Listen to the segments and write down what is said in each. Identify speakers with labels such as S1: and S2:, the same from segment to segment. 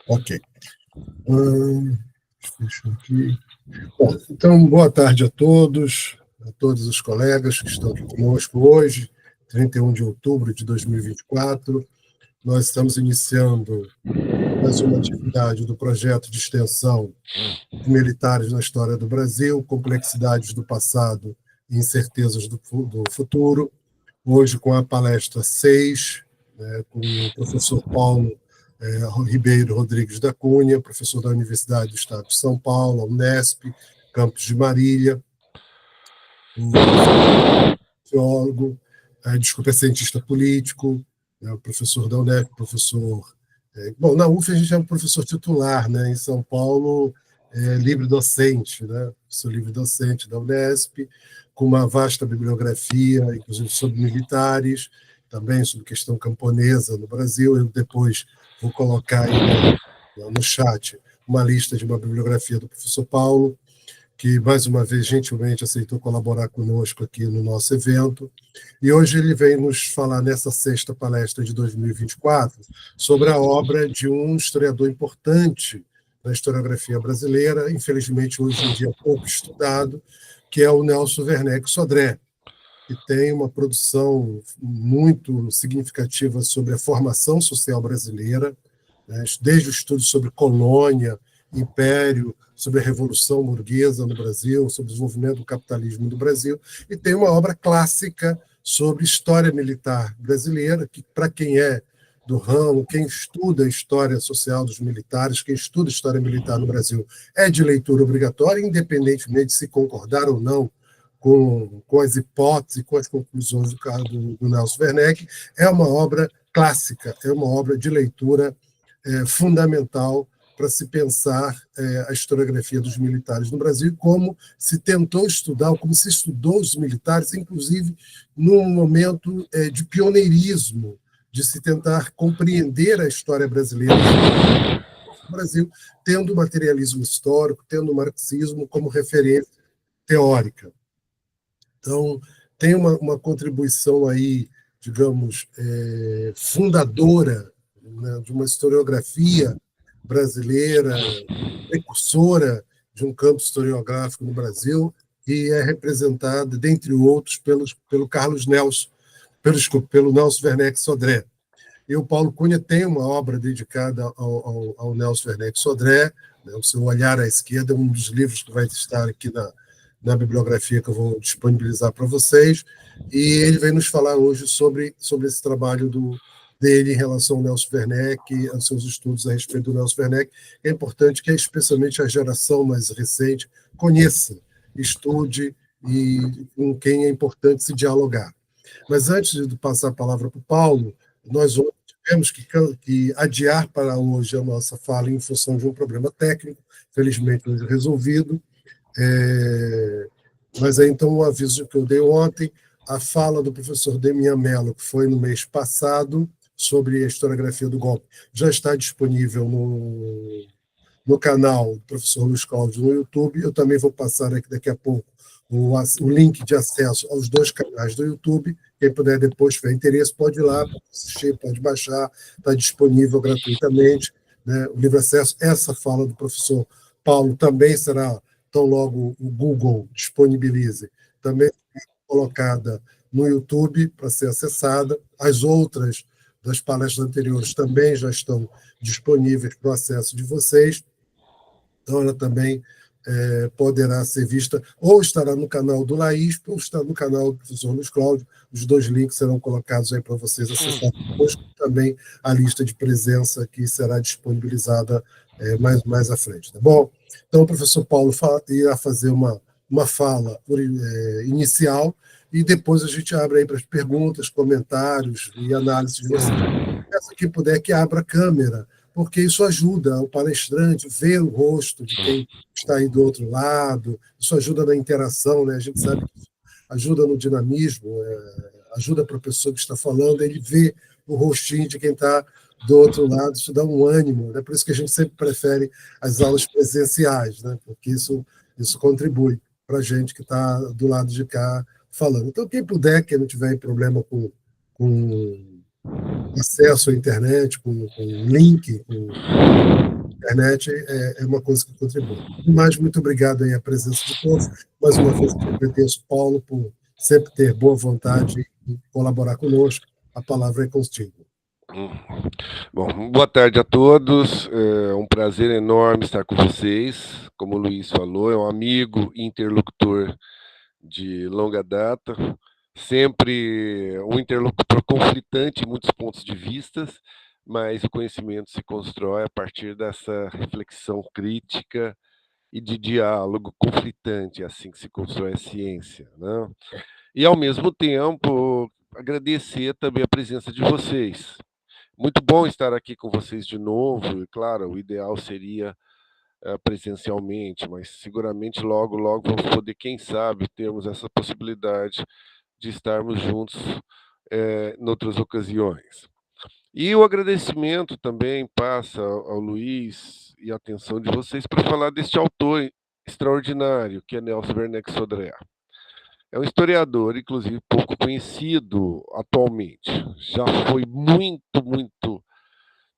S1: Ok. Deixa eu aqui. Bom, então, boa tarde a todos os colegas que estão aqui conosco hoje, 31 de outubro de 2024. Nós estamos iniciando mais uma atividade do projeto de extensão de Militares na História do Brasil, Complexidades do Passado e Incertezas do Futuro, hoje com a palestra 6, com o professor Paulo Ribeiro Rodrigues da Cunha, professor da Universidade do Estado de São Paulo, Unesp, Campos de Marília, um sociólogo, cientista político, o professor da Unesp, professor... Bom, na UF a gente é um professor titular, né? Em São Paulo, livre-docente, né? Sou livre-docente da Unesp, com uma vasta bibliografia, inclusive sobre militares, também sobre questão camponesa no Brasil. Eu depois vou colocar aí no chat uma lista de uma bibliografia do professor Paulo, que, mais uma vez, gentilmente aceitou colaborar conosco aqui no nosso evento. E hoje ele vem nos falar, nessa sexta palestra de 2024, sobre a obra de um historiador importante na historiografia brasileira, infelizmente hoje em dia pouco estudado, que é o Nelson Werneck Sodré, que tem uma produção muito significativa sobre a formação social brasileira, né, desde o estudo sobre colônia, império, sobre a Revolução Burguesa no Brasil, sobre o desenvolvimento do capitalismo no Brasil, e tem uma obra clássica sobre história militar brasileira, que, para quem é do ramo, quem estuda a história social dos militares, quem estuda a história militar no Brasil, é de leitura obrigatória, independentemente de se concordar ou não com as hipóteses, com as conclusões do Nelson Werneck. É uma obra clássica, é uma obra de leitura fundamental para se pensar a historiografia dos militares no Brasil, como se tentou estudar, como se estudou os militares, inclusive num momento de pioneirismo, de se tentar compreender a história brasileira no Brasil, tendo o materialismo histórico, tendo o marxismo como referência teórica. Então, tem uma contribuição aí, digamos, fundadora, né, de uma historiografia brasileira, precursora de um campo historiográfico no Brasil, que é representada, dentre outros, pelo Carlos Nelson, pelo Nelson Werneck Sodré. E o Paulo Cunha tem uma obra dedicada ao Nelson Werneck Sodré, né, O Seu Olhar à Esquerda, um dos livros que vai estar aqui na bibliografia que eu vou disponibilizar para vocês, e ele vem nos falar hoje sobre esse trabalho dele em relação ao Nelson Werneck, aos seus estudos a respeito do Nelson Werneck. É importante que, especialmente a geração mais recente, conheça, estude, e com quem é importante se dialogar. Mas antes de passar a palavra para o Paulo, nós tivemos que adiar para hoje a nossa fala em função de um problema técnico, felizmente hoje resolvido. Mas aí, então, o aviso que eu dei ontem, a fala do professor Demian Mello, que foi no mês passado, sobre a historiografia do golpe, já está disponível no canal do professor Luiz Cláudio no YouTube. Eu também vou passar aqui daqui a pouco o link de acesso aos dois canais do YouTube. Quem puder depois, tiver interesse, pode ir lá, pode assistir, pode baixar, está disponível gratuitamente, né, o livre acesso. Essa fala do professor Paulo também será, tão logo o Google disponibilize, também colocada no YouTube para ser acessada. As outras das palestras anteriores também já estão disponíveis para o acesso de vocês. Então, ela também poderá ser vista, ou estará no canal do Laís, ou estará no canal do professor Luiz Cláudio. Os dois links serão colocados aí para vocês acessarem depois, também a lista de presença que será disponibilizada mais à frente. Tá bom? Então, o professor Paulo irá fazer uma fala inicial, e depois a gente abre aí para as perguntas, comentários e análises de vocês. Peço quem puder que abra a câmera, porque isso ajuda o palestrante a ver o rosto de quem está aí do outro lado, isso ajuda na interação, né? A gente sabe que ajuda no dinamismo, ajuda para a pessoa que está falando, ele vê o rostinho de quem está do outro lado, isso dá um ânimo, né? Por isso que a gente sempre prefere as aulas presenciais, né? Porque isso contribui para a gente que está do lado de cá falando. Então, quem puder, quem não tiver problema com acesso à internet, com link, com internet é uma coisa que contribui. Mas muito obrigado aí a presença de todos. Mais uma vez, agradeço, Paulo, por sempre ter boa vontade em colaborar conosco. A palavra é contigo.
S2: Bom, boa tarde a todos. É um prazer enorme estar com vocês. Como o Luiz falou, é um amigo e interlocutor de longa data, sempre um interlocutor conflitante em muitos pontos de vista, mas o conhecimento se constrói a partir dessa reflexão crítica e de diálogo conflitante, é assim que se constrói a ciência, né? E, ao mesmo tempo, agradecer também a presença de vocês. Muito bom estar aqui com vocês de novo, e, claro, o ideal seria presencialmente, mas seguramente logo, logo vamos poder, quem sabe, termos essa possibilidade de estarmos juntos em outras ocasiões. E o agradecimento também passa ao Luiz e a atenção de vocês para falar deste autor extraordinário, que é Nelson Werneck Sodré. É um historiador, inclusive, pouco conhecido atualmente. Já foi muito, muito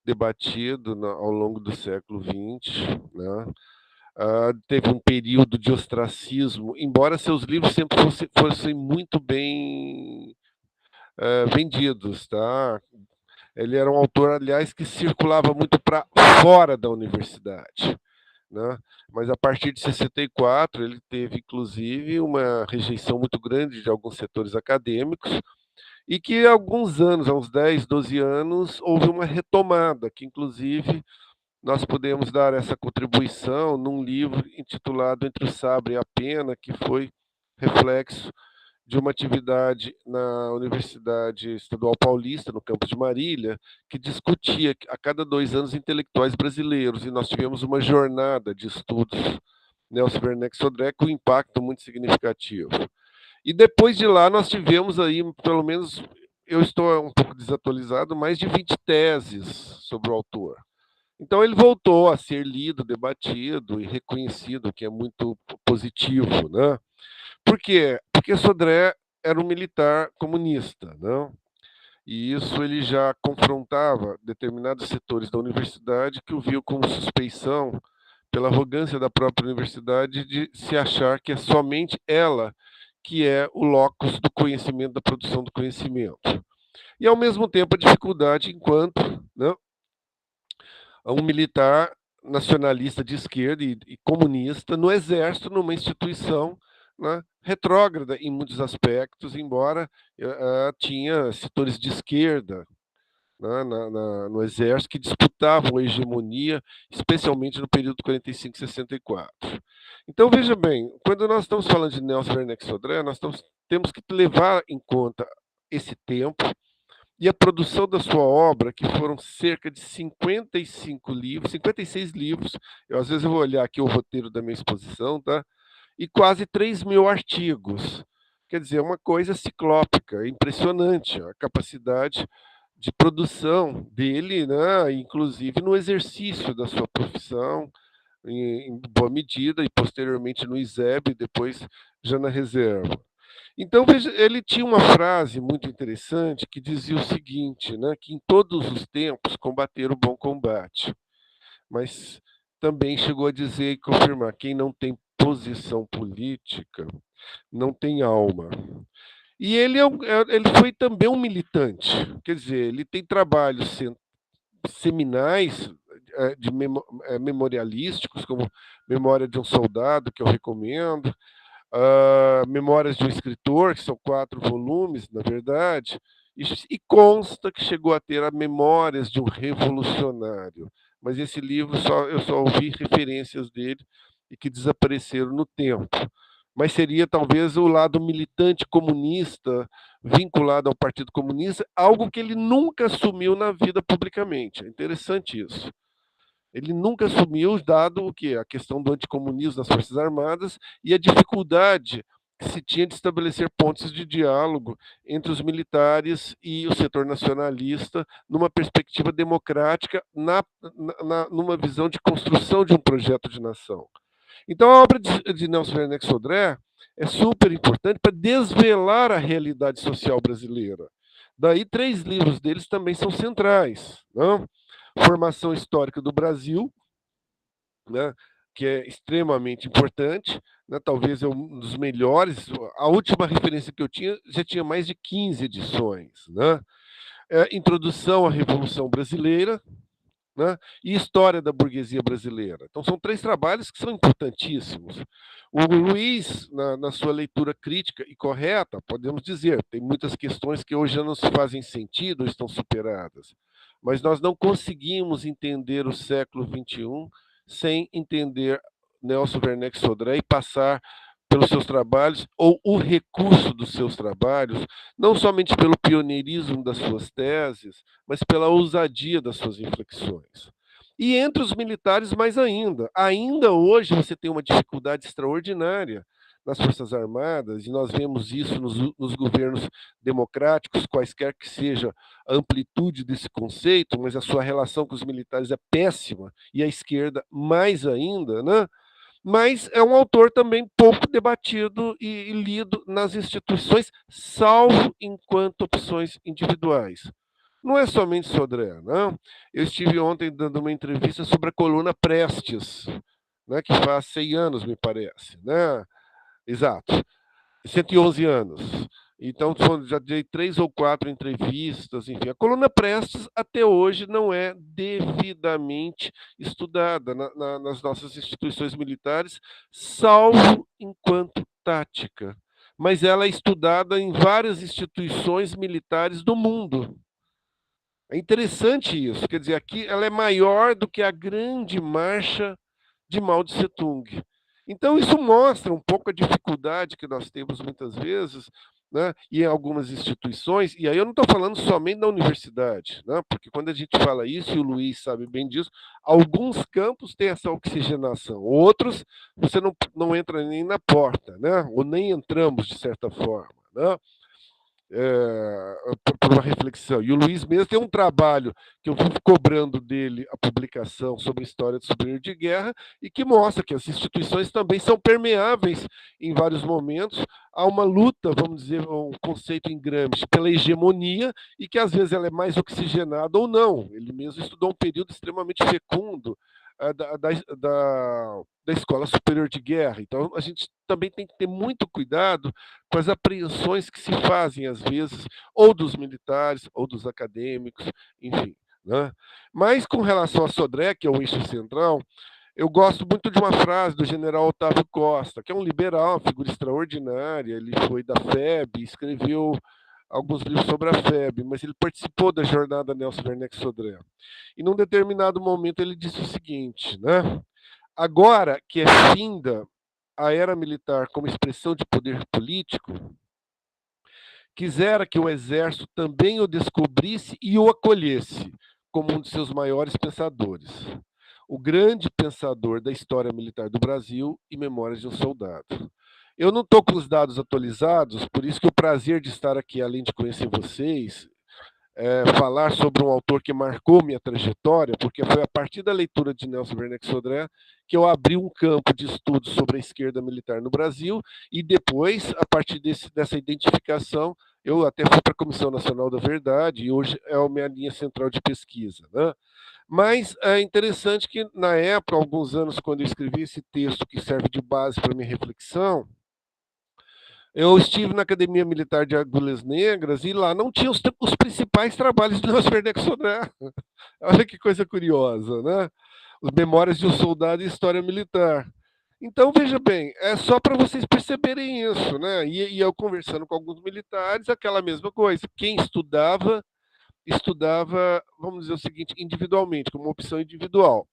S2: debatido ao longo do século XX, né? Teve um período de ostracismo, embora seus livros sempre fossem muito bem vendidos, tá? Ele era um autor, aliás, que circulava muito para fora da universidade, né? Mas a partir de 64 ele teve, inclusive, uma rejeição muito grande de alguns setores acadêmicos, e que há alguns anos, há uns 10, 12 anos, houve uma retomada, que inclusive nós podemos dar essa contribuição num livro intitulado Entre o Sabre e a Pena, que foi reflexo de uma atividade na Universidade Estadual Paulista, no campus de Marília, que discutia a cada 2 anos intelectuais brasileiros, e nós tivemos uma jornada de estudos Nelson Werneck Sodré com um impacto muito significativo. E depois de lá nós tivemos aí, pelo menos, eu estou um pouco desatualizado, mais de 20 teses sobre o autor. Então ele voltou a ser lido, debatido e reconhecido, o que é muito positivo, né? Por quê? Porque Sodré era um militar comunista, não? E isso ele já confrontava determinados setores da universidade que o viam como suspeição pela arrogância da própria universidade de se achar que é somente ela que é o locus do conhecimento, da produção do conhecimento. E, ao mesmo tempo, a dificuldade enquanto, né, um militar nacionalista de esquerda e comunista no exército, numa instituição, né, retrógrada em muitos aspectos, embora tinha setores de esquerda, né, no exército que disputavam a hegemonia, especialmente no período de 45 e 64. Então, veja bem, quando nós estamos falando de Nelson Werneck Sodré, temos que levar em conta esse tempo e a produção da sua obra, que foram cerca de 55 livros, 56 livros, às vezes eu vou olhar aqui o roteiro da minha exposição, tá? E quase 3.000 artigos. Quer dizer, uma coisa ciclópica, impressionante a capacidade de produção dele, né? Inclusive no exercício da sua profissão, em boa medida, e posteriormente no ISEB, depois já na reserva. Então, veja, ele tinha uma frase muito interessante que dizia o seguinte, né, que em todos os tempos combater o bom combate, mas também chegou a dizer e confirmar, quem não tem posição política não tem alma. E ele foi também um militante, quer dizer, ele tem trabalhos seminais memorialísticos, como Memória de um Soldado, que eu recomendo, Memórias de um Escritor, que são 4 volumes, na verdade, e consta que chegou a ter a Memórias de um Revolucionário. Mas esse livro eu só ouvi referências dele e que desapareceram no tempo. Mas seria talvez o lado militante comunista, vinculado ao Partido Comunista, algo que ele nunca assumiu na vida publicamente. É interessante isso. Ele nunca assumiu, dado o que? A questão do anticomunismo das Forças Armadas e a dificuldade que se tinha de estabelecer pontes de diálogo entre os militares e o setor nacionalista numa perspectiva democrática, numa visão de construção de um projeto de nação. Então, a obra de Nelson Werneck Sodré é super importante para desvelar a realidade social brasileira. Daí, 3 livros deles também são centrais, não? Formação Histórica do Brasil, né, que é extremamente importante, né, talvez é um dos melhores. A última referência que eu tinha já tinha mais de 15 edições. Né? Introdução à Revolução Brasileira, né, e História da Burguesia Brasileira. Então, são 3 trabalhos que são importantíssimos. O Luiz, na sua leitura crítica e correta, podemos dizer, tem muitas questões que hoje já não se fazem sentido ou estão superadas, mas nós não conseguimos entender o século XXI sem entender Nelson Werneck Sodré e passar pelos seus trabalhos, ou o recurso dos seus trabalhos, não somente pelo pioneirismo das suas teses, mas pela ousadia das suas inflexões. E entre os militares, mais ainda. Ainda hoje você tem uma dificuldade extraordinária nas Forças Armadas, e nós vemos isso nos governos democráticos, quaisquer que seja a amplitude desse conceito, mas a sua relação com os militares é péssima, e a esquerda mais ainda, né? Mas é um autor também pouco debatido e lido nas instituições, salvo enquanto opções individuais. Não é somente Sodré, não. Eu estive ontem dando uma entrevista sobre a coluna Prestes, né, que faz 100 anos, me parece. Né? Exato. 111 anos. Então, já dei 3 ou 4 entrevistas, enfim. A coluna Prestes, até hoje, não é devidamente estudada nas nossas instituições militares, salvo enquanto tática. Mas ela é estudada em várias instituições militares do mundo. É interessante isso. Quer dizer, aqui ela é maior do que a grande marcha de Mao Tse Tung. Então, isso mostra um pouco a dificuldade que nós temos muitas vezes, né, e em algumas instituições, e aí eu não estou falando somente da universidade, né, porque quando a gente fala isso, e o Luiz sabe bem disso, alguns campos têm essa oxigenação, outros você não entra nem na porta, né, ou nem entramos de certa forma. Né? Por uma reflexão. E o Luiz mesmo tem um trabalho que eu vivo cobrando dele a publicação sobre a história do superior de guerra e que mostra que as instituições também são permeáveis em vários momentos a uma luta, vamos dizer, um conceito em Gramsci, pela hegemonia e que às vezes ela é mais oxigenada ou não. Ele mesmo estudou um período extremamente fecundo da Escola Superior de Guerra. Então, a gente também tem que ter muito cuidado com as apreensões que se fazem, às vezes, ou dos militares, ou dos acadêmicos, enfim. Né? Mas, com relação a Sodré, que é o eixo central, eu gosto muito de uma frase do general Otávio Costa, que é um liberal, uma figura extraordinária. Ele foi da FEB, escreveu alguns livros sobre a FEB, mas ele participou da jornada Nelson Werneck Sodré. E num determinado momento ele disse o seguinte, né? Agora que é finda a era militar como expressão de poder político, quisera que o exército também o descobrisse e o acolhesse como um de seus maiores pensadores. O grande pensador da história militar do Brasil e Memórias de um Soldado. Eu não estou com os dados atualizados, por isso que o prazer de estar aqui, além de conhecer vocês, falar sobre um autor que marcou minha trajetória, porque foi a partir da leitura de Nelson Werneck Sodré que eu abri um campo de estudo sobre a esquerda militar no Brasil, e depois, a partir dessa identificação, eu até fui para a Comissão Nacional da Verdade, e hoje é a minha linha central de pesquisa. Né? Mas é interessante que, na época, há alguns anos, quando eu escrevi esse texto que serve de base para minha reflexão, eu estive na Academia Militar de Agulhas Negras e lá não tinha os principais trabalhos do Nelson Werneck Sodré. Olha que coisa curiosa, né? Os Memórias de um Soldado e História Militar. Então, veja bem, é só para vocês perceberem isso, né? E eu conversando com alguns militares, aquela mesma coisa. Quem estudava, estudava, vamos dizer o seguinte, individualmente, como opção individual.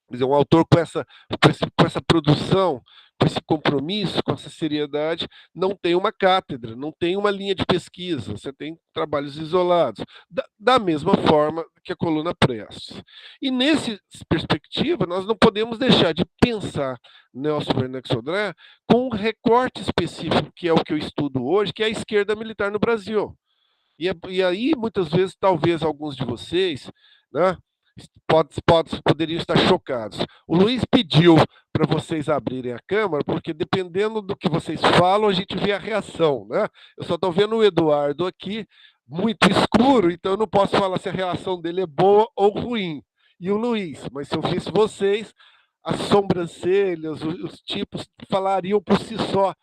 S2: Quer dizer, um autor com essa produção, com esse compromisso, com essa seriedade, não tem uma cátedra, não tem uma linha de pesquisa, você tem trabalhos isolados, da mesma forma que a coluna Prestes. E nessa perspectiva, nós não podemos deixar de pensar Nelson Werneck Sodré com um recorte específico, que é o que eu estudo hoje, que é a esquerda militar no Brasil. E aí, muitas vezes, talvez alguns de vocês, né, poderiam estar chocados. O Luiz pediu para vocês abrirem a câmera, porque dependendo do que vocês falam, a gente vê a reação. Né? Eu só estou vendo o Eduardo aqui, muito escuro, então eu não posso falar se a reação dele é boa ou ruim. E o Luiz, mas se eu visse vocês, as sobrancelhas, os tipos falariam por si só,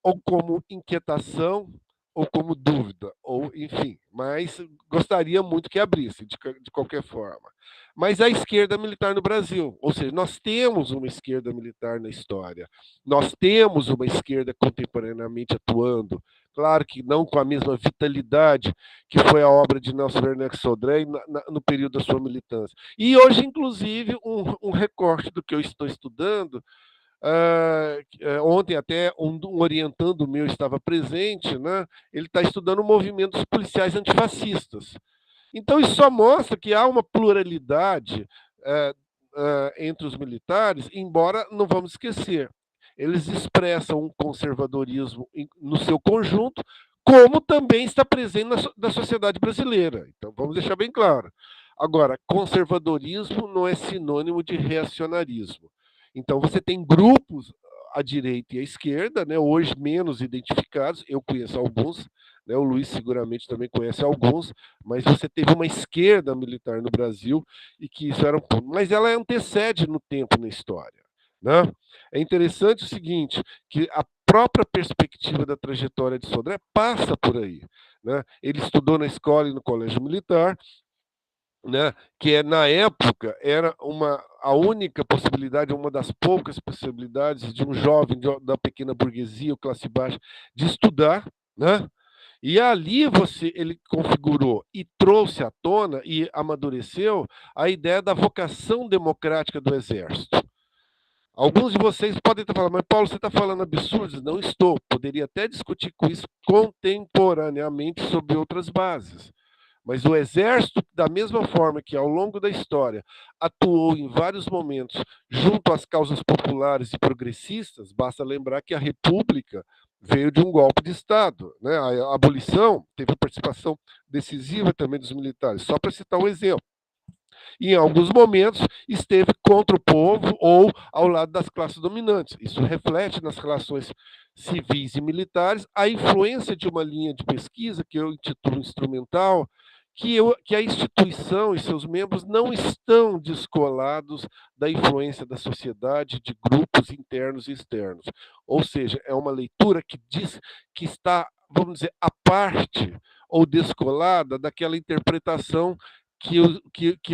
S2: ou como inquietação, ou como dúvida, ou enfim, mas gostaria muito que abrisse, de qualquer forma. Mas a esquerda militar no Brasil, ou seja, nós temos uma esquerda militar na história, nós temos uma esquerda contemporaneamente atuando, claro que não com a mesma vitalidade que foi a obra de Nelson Werneck Sodré no período da sua militância. E hoje, inclusive, um recorte do que eu estou estudando. Ontem até um orientando meu estava presente, né? Ele está estudando movimentos policiais antifascistas. Então isso só mostra que há uma pluralidade entre os militares, embora não vamos esquecer, eles expressam um conservadorismo no seu conjunto, como também está presente na sociedade brasileira. Então vamos deixar bem claro. Agora, conservadorismo não é sinônimo de reacionarismo. Então, você tem grupos à direita e à esquerda, né, hoje menos identificados, eu conheço alguns, né, o Luiz seguramente também conhece alguns, mas você teve uma esquerda militar no Brasil e que isso era um ponto. Mas ela antecede no tempo na história. Né? É interessante o seguinte, que a própria perspectiva da trajetória de Sodré passa por aí. Né? Ele estudou na escola e no colégio militar, né, que na época era a única possibilidade, uma das poucas possibilidades de um jovem da pequena burguesia ou classe baixa de estudar, né? E ali ele configurou e trouxe à tona e amadureceu a ideia da vocação democrática do Exército. Alguns de vocês podem estar falando, mas Paulo, você está falando absurdos? Não estou. Poderia até discutir com isso contemporaneamente sobre outras bases. Mas o Exército, da mesma forma que ao longo da história atuou em vários momentos junto às causas populares e progressistas, basta lembrar que a República veio de um golpe de Estado. Né? A abolição teve participação decisiva também dos militares, só para citar um exemplo. E, em alguns momentos, esteve contra o povo ou ao lado das classes dominantes. Isso reflete nas relações civis e militares a influência de uma linha de pesquisa que eu intitulo instrumental, que a instituição e seus membros não estão descolados da influência da sociedade, de grupos internos e externos. Ou seja, é uma leitura que diz que está, vamos dizer, à parte ou descolada daquela interpretação que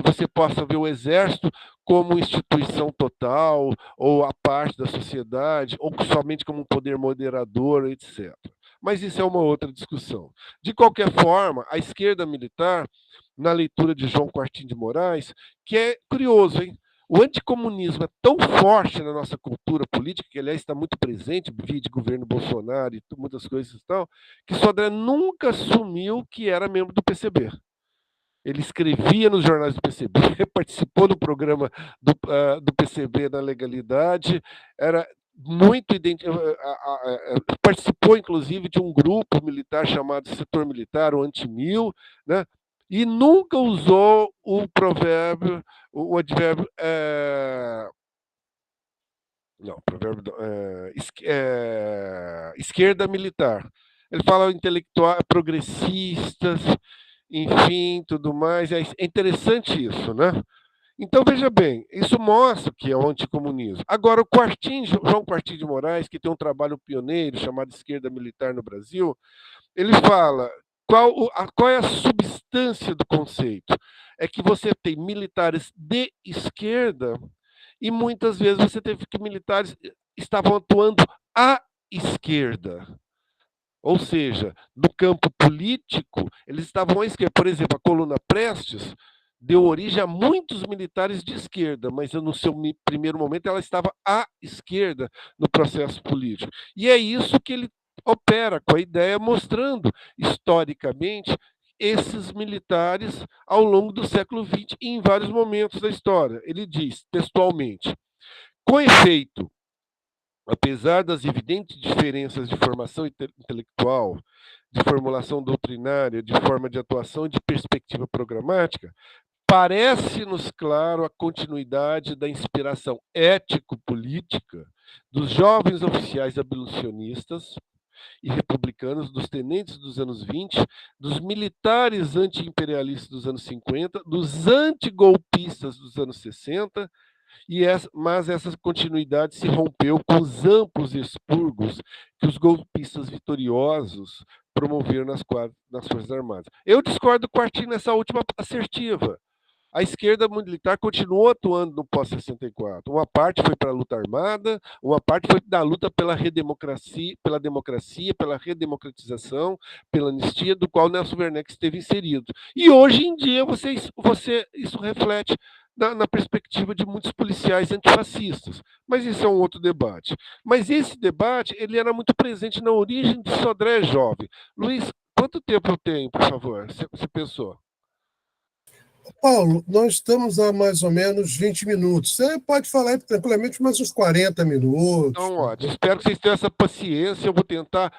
S2: você possa ver o Exército como instituição total, ou a parte da sociedade, ou somente como um poder moderador, etc. Mas isso é uma outra discussão. De qualquer forma, a esquerda militar, na leitura de João Quartim de Moraes, que é curioso, hein? O anticomunismo é tão forte na nossa cultura política, que aliás está muito presente, via de governo Bolsonaro e muitas coisas e tal, que Sodré nunca assumiu que era membro do PCB. Ele escrevia nos jornais do PCB, participou do programa do PCB na legalidade, era muito participou inclusive de um grupo militar chamado Setor Militar, o Antimil, né? E nunca usou o provérbio, o advérbio esquerda militar. Ele fala intelectuais, progressistas, enfim, tudo mais. É interessante isso, né? Então, veja bem, isso mostra que é o anticomunismo. Agora, João Quartim de Moraes, que tem um trabalho pioneiro chamado Esquerda Militar no Brasil, ele fala qual é a substância do conceito? É que você tem militares de esquerda e muitas vezes você teve que militares estavam atuando à esquerda. Ou seja, no campo político, eles estavam à esquerda. Por exemplo, a coluna Prestes deu origem a muitos militares de esquerda, mas no seu primeiro momento ela estava à esquerda no processo político. E é isso que ele opera com a ideia, mostrando historicamente esses militares ao longo do século XX e em vários momentos da história. Ele diz textualmente: com efeito, apesar das evidentes diferenças de formação intelectual, de formulação doutrinária, de forma de atuação e de perspectiva programática, parece-nos claro a continuidade da inspiração ético-política dos jovens oficiais abolicionistas e republicanos, dos tenentes dos anos 20, dos militares anti-imperialistas dos anos 50, dos antigolpistas dos anos 60, Mas essa continuidade se rompeu com os amplos expurgos que os golpistas vitoriosos promoveram nas Forças Armadas. Eu discordo do Quartim nessa última assertiva. A esquerda militar continuou atuando no pós-64. Uma parte foi para a luta armada, uma parte foi da luta pela redemocracia, pela redemocratização, pela anistia, do qual Nelson Werneck esteve inserido. E hoje em dia isso reflete na perspectiva de muitos policiais antifascistas. Mas isso é um outro debate. Mas esse debate ele era muito presente na origem do Sodré jovem. Luiz, quanto tempo eu tenho, por favor? Você pensou?
S1: Paulo, nós estamos há mais ou menos 20 minutos. Você pode falar tranquilamente mais uns 40 minutos.
S2: Então, ótimo. Espero que vocês tenham essa paciência. Eu vou tentar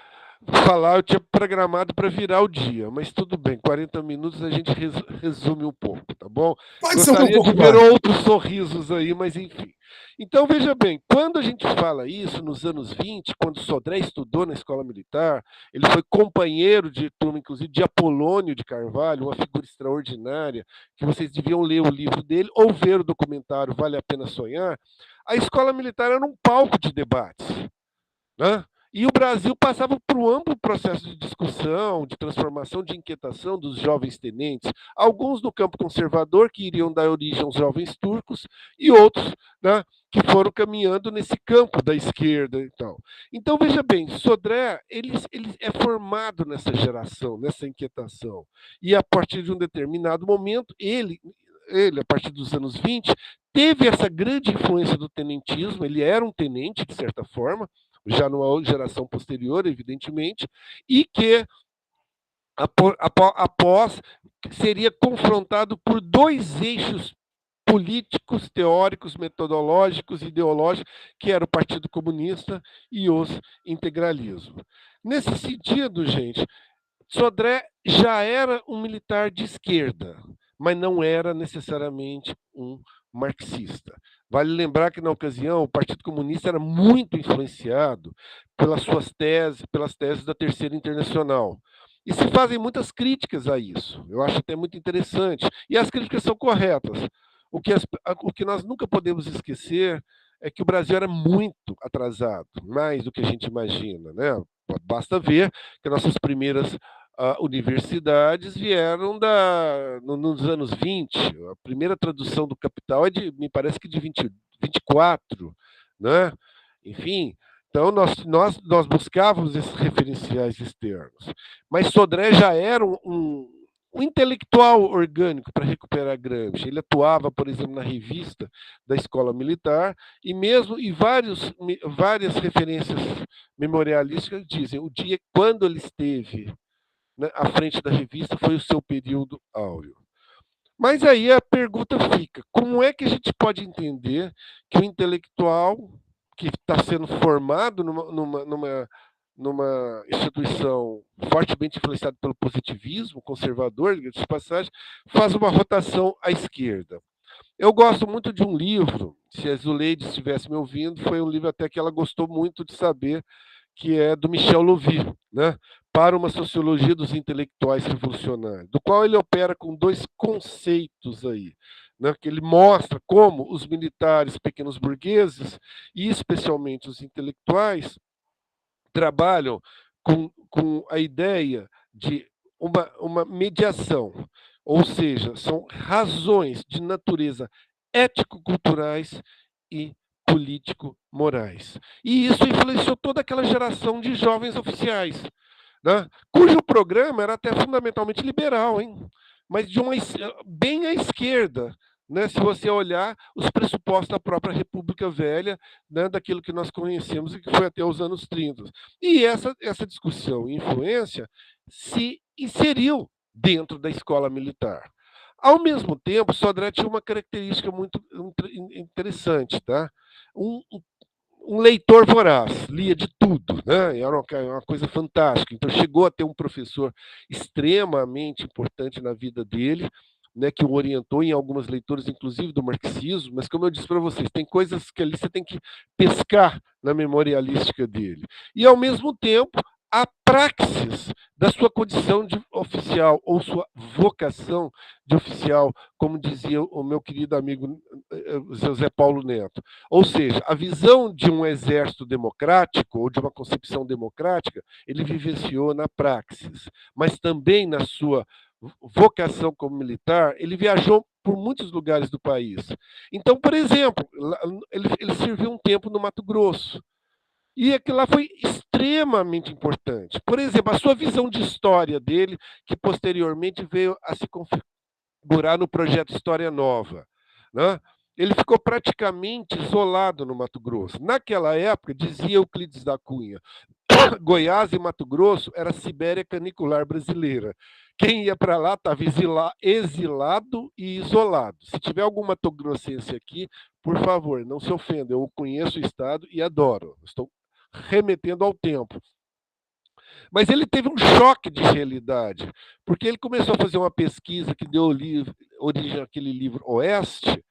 S2: falar. Eu tinha programado para virar o dia, mas tudo bem. 40 minutos a gente resume um pouco, tá bom?
S1: Pode ser um pouco
S2: de ver outros sorrisos aí, mas enfim. Então, veja bem, quando a gente fala isso nos anos 20, quando Sodré estudou na escola militar, ele foi companheiro de turma, inclusive, de Apolônio de Carvalho, uma figura extraordinária, que vocês deviam ler o livro dele ou ver o documentário Vale a Pena Sonhar. A escola militar era um palco de debates, né? E o Brasil passava por um amplo processo de discussão, de transformação, de inquietação dos jovens tenentes, alguns no campo conservador, que iriam dar origem aos jovens turcos, e outros, né, que foram caminhando nesse campo da esquerda e tal. Então, veja bem, Sodré ele é formado nessa geração, nessa inquietação. E a partir de um determinado momento, ele a partir dos anos 20, teve essa grande influência do tenentismo, ele era um tenente, de certa forma, já numa geração posterior, evidentemente, e que após seria confrontado por dois eixos políticos, teóricos, metodológicos, ideológicos, que era o Partido Comunista e os integralismo. Nesse sentido, gente, Sodré já era um militar de esquerda, mas não era necessariamente um marxista. Vale lembrar que, na ocasião, o Partido Comunista era muito influenciado pelas teses da Terceira Internacional. E se fazem muitas críticas a isso. Eu acho até muito interessante. E as críticas são corretas. O que nós nunca podemos esquecer é que o Brasil era muito atrasado, mais do que a gente imagina, né? Basta ver que nossas primeiras universidades vieram nos anos 20. A primeira tradução do Capital é me parece que de 24, né? Enfim, então nós buscávamos esses referenciais externos. Mas Sodré já era um intelectual orgânico para recuperar Gramsci. Ele atuava, por exemplo, na revista da Escola Militar e várias referências memorialísticas dizem o dia quando ele esteve, né, à frente da revista foi o seu período áureo. Mas aí a pergunta fica: como é que a gente pode entender que o intelectual que está sendo formado numa instituição fortemente influenciada pelo positivismo conservador, de passagem, faz uma rotação à esquerda? Eu gosto muito de um livro, se a Zuleide estivesse me ouvindo, foi um livro até que ela gostou muito de saber, que é do Michel Louvi, né? Para uma sociologia dos intelectuais revolucionários, do qual ele opera com dois conceitos aí, né? Que ele mostra como os militares pequenos burgueses, e especialmente os intelectuais, trabalham com a ideia de uma mediação, ou seja, são razões de natureza ético-culturais e político-morais. E isso influenciou toda aquela geração de jovens oficiais, né? Cujo programa era até fundamentalmente liberal, hein? Mas bem à esquerda, né? Se você olhar os pressupostos da própria República Velha, né? Daquilo que nós conhecemos e que foi até os anos 30. E essa discussão e influência se inseriu dentro da escola militar. Ao mesmo tempo, Sodré tinha uma característica muito interessante, tá? Um leitor voraz, lia de tudo, né? Era uma coisa fantástica. Então, chegou a ter um professor extremamente importante na vida dele, né, que o orientou em algumas leituras, inclusive do marxismo, mas, como eu disse para vocês, tem coisas que ali você tem que pescar na memorialística dele. E, ao mesmo tempo, a praxis da sua condição de oficial, ou sua vocação de oficial, como dizia o meu querido amigo José Paulo Neto. Ou seja, a visão de um exército democrático, ou de uma concepção democrática, ele vivenciou na praxis, mas também na sua vocação como militar, ele viajou por muitos lugares do país. Então, por exemplo, ele serviu um tempo no Mato Grosso, e aquilo lá foi extremamente importante. Por exemplo, a sua visão de história dele, que posteriormente veio a se configurar no projeto História Nova, né? Ele ficou praticamente isolado no Mato Grosso. Naquela época, dizia Euclides da Cunha, Goiás e Mato Grosso era a Sibéria canicular brasileira. Quem ia para lá estava exilado e isolado. Se tiver algum matogrossense aqui, por favor, não se ofenda. Eu conheço o Estado e adoro. Estou remetendo ao tempo. Mas ele teve um choque de realidade, porque ele começou a fazer uma pesquisa que deu origem àquele livro Oeste,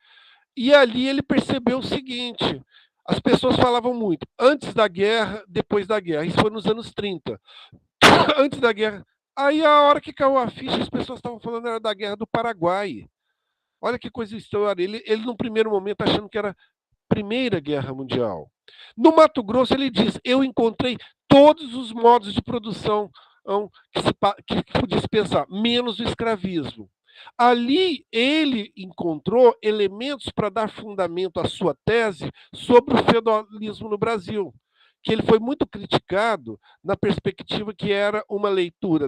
S2: e ali ele percebeu o seguinte: as pessoas falavam muito antes da guerra, depois da guerra. Isso foi nos anos 30. Antes da guerra. Aí, a hora que caiu a ficha, as pessoas estavam falando era da guerra do Paraguai. Olha que coisa história. Ele, no primeiro momento, achando que era a Primeira Guerra Mundial. No Mato Grosso, ele diz: eu encontrei todos os modos de produção que podia pensar, menos o escravismo. Ali ele encontrou elementos para dar fundamento à sua tese sobre o feudalismo no Brasil, que ele foi muito criticado na perspectiva que era uma leitura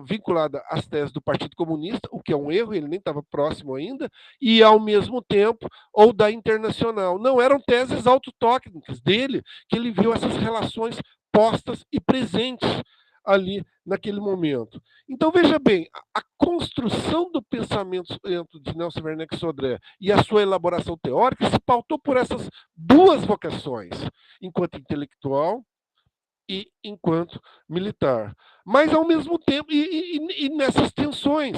S2: vinculada às teses do Partido Comunista, o que é um erro, ele nem estava próximo ainda, e ao mesmo tempo, ou da Internacional. Não eram teses autotécnicas dele, que ele viu essas relações postas e presentes ali naquele momento. Então, veja bem, a construção do pensamento de Nelson Werneck Sodré e a sua elaboração teórica se pautou por essas duas vocações, enquanto intelectual e enquanto militar. Mas, ao mesmo tempo, e nessas tensões.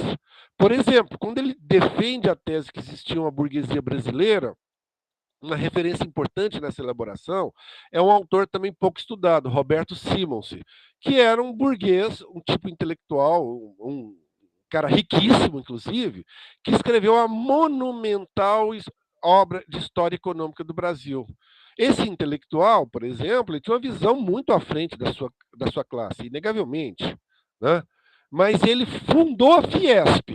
S2: Por exemplo, quando ele defende a tese que existia uma burguesia brasileira, uma referência importante nessa elaboração é um autor também pouco estudado, Roberto Simonsi, que era um burguês, um tipo intelectual, um cara riquíssimo, inclusive, que escreveu a monumental obra de história econômica do Brasil. Esse intelectual, por exemplo, ele tinha uma visão muito à frente da sua classe, inegavelmente, né? Mas ele fundou a Fiesp,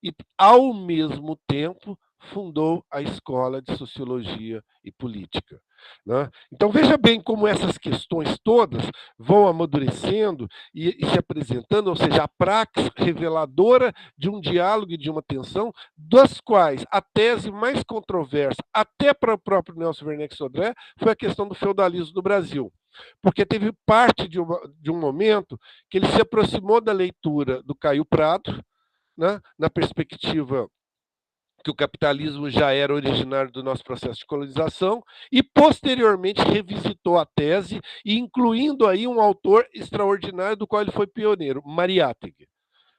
S2: e, ao mesmo tempo, fundou a Escola de Sociologia e Política. Né? Então, veja bem como essas questões todas vão amadurecendo e se apresentando, ou seja, a praxis reveladora de um diálogo e de uma tensão, das quais a tese mais controversa, até para o próprio Nelson Werneck Sodré, foi a questão do feudalismo do Brasil. Porque teve parte de um momento que ele se aproximou da leitura do Caio Prado, né, na perspectiva que o capitalismo já era originário do nosso processo de colonização, e posteriormente revisitou a tese, incluindo aí um autor extraordinário do qual ele foi pioneiro, Mariátegui.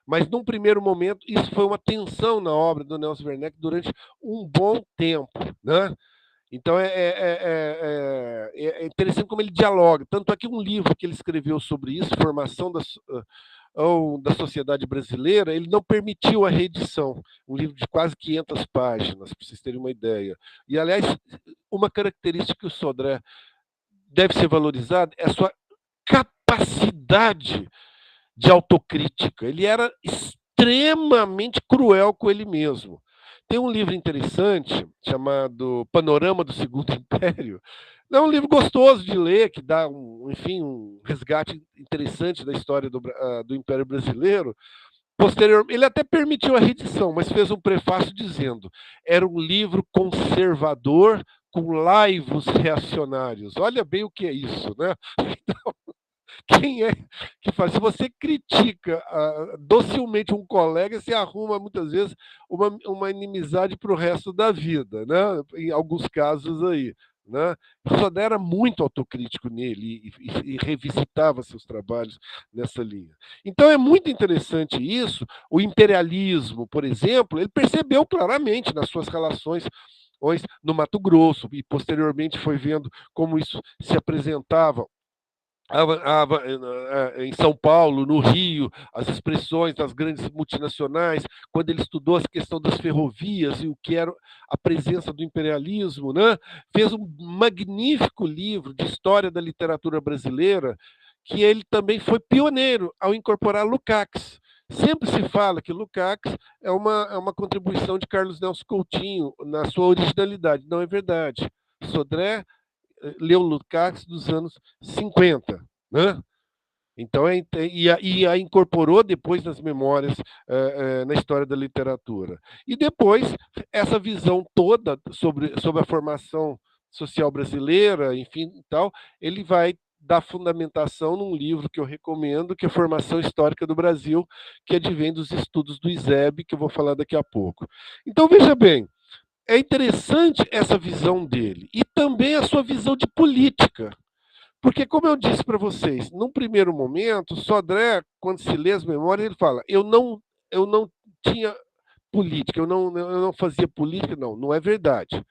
S2: Mas, num primeiro momento, isso foi uma tensão na obra do Nelson Werneck durante um bom tempo. Né? Então, é interessante como ele dialoga. Tanto é que um livro que ele escreveu sobre isso, Formação da Sociedade Brasileira, ele não permitiu a reedição. Um livro de quase 500 páginas, para vocês terem uma ideia. E, aliás, uma característica que o Sodré deve ser valorizado é a sua capacidade de autocrítica. Ele era extremamente cruel com ele mesmo. Tem um livro interessante chamado Panorama do Segundo Império. É um livro gostoso de ler, que dá um resgate interessante da história do Império Brasileiro. Posteriormente, ele até permitiu a reedição, mas fez um prefácio dizendo: era um livro conservador com laivos reacionários. Olha bem o que é isso, né? Então, quem é que faz? Se você critica docilmente um colega, você arruma muitas vezes uma inimizade para o resto da vida, né? Em alguns casos aí. Né? O Sodré era muito autocrítico nele e revisitava seus trabalhos nessa linha. Então é muito interessante isso. O imperialismo, por exemplo, ele percebeu claramente nas suas relações no Mato Grosso e posteriormente foi vendo como isso se apresentava em São Paulo, no Rio, as expressões das grandes multinacionais, quando ele estudou a questão das ferrovias e o que era a presença do imperialismo, né? Fez um magnífico livro de história da literatura brasileira, que ele também foi pioneiro ao incorporar Lukács. Sempre se fala que Lukács é uma contribuição de Carlos Nelson Coutinho na sua originalidade. Não é verdade. Sodré leu Lukács dos anos 50, né? Então, e a incorporou depois nas memórias, na história da literatura. E depois, essa visão toda sobre a formação social brasileira, enfim, tal, ele vai dar fundamentação num livro que eu recomendo, que é Formação Histórica do Brasil, que advém dos estudos do ISEB, que eu vou falar daqui a pouco. Então, veja bem, é interessante essa visão dele e também a sua visão de política. Porque, como eu disse para vocês, num primeiro momento, Sodré, quando se lê as memórias, ele fala: eu não tinha política, eu não fazia política. Não, não é verdade.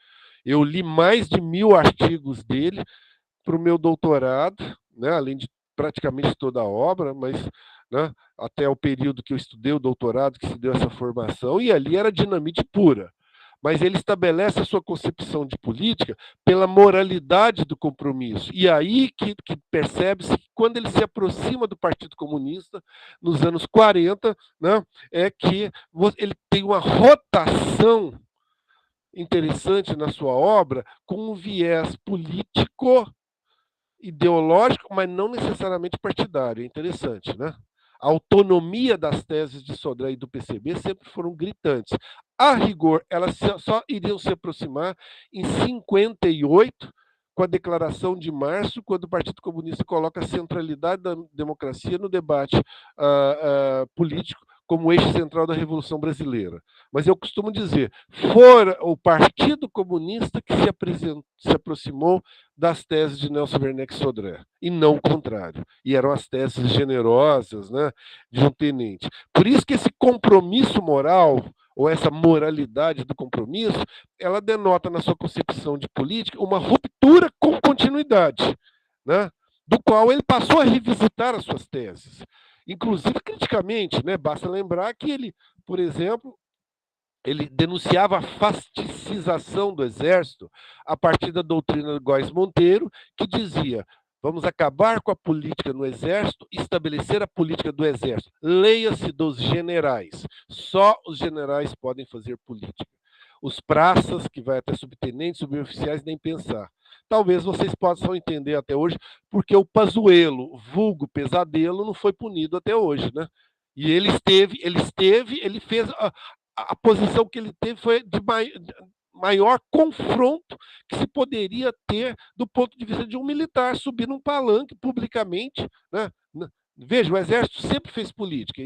S2: Eu li mais de 1000 artigos dele para o meu doutorado, né, além de praticamente toda a obra, mas, né, até o período que eu estudei o doutorado, que se deu essa formação, e ali era dinamite pura. Mas ele estabelece a sua concepção de política pela moralidade do compromisso. E aí que percebe-se que quando ele se aproxima do Partido Comunista, nos anos 40, né, é que ele tem uma rotação interessante na sua obra com um viés político, ideológico, mas não necessariamente partidário. É interessante, né? A autonomia das teses de Sodré e do PCB sempre foram gritantes. A rigor, elas só iriam se aproximar em 58, com a Declaração de Março, quando o Partido Comunista coloca a centralidade da democracia no debate político como eixo central da Revolução Brasileira. Mas eu costumo dizer, foi o Partido Comunista que se aproximou das teses de Nelson Werneck Sodré, e não o contrário. E eram as teses generosas, né, de um tenente. Por isso que esse compromisso moral, ou essa moralidade do compromisso, ela denota na sua concepção de política uma ruptura com continuidade, né, do qual ele passou a revisitar as suas teses. Inclusive criticamente, né? Basta lembrar que ele, por exemplo, ele denunciava a fasticização do exército a partir da doutrina de Góes Monteiro, que dizia: vamos acabar com a política no exército e estabelecer a política do exército. Leia-se dos generais. Só os generais podem fazer política. Os praças, que vai até subtenentes, suboficiais, nem pensar. Talvez vocês possam entender até hoje porque o Pazuello, vulgo Pesadelo, não foi punido até hoje, né? E ele fez a posição que ele teve foi de maior confronto que se poderia ter do ponto de vista de um militar subir num palanque publicamente, né? Veja, o exército sempre fez política,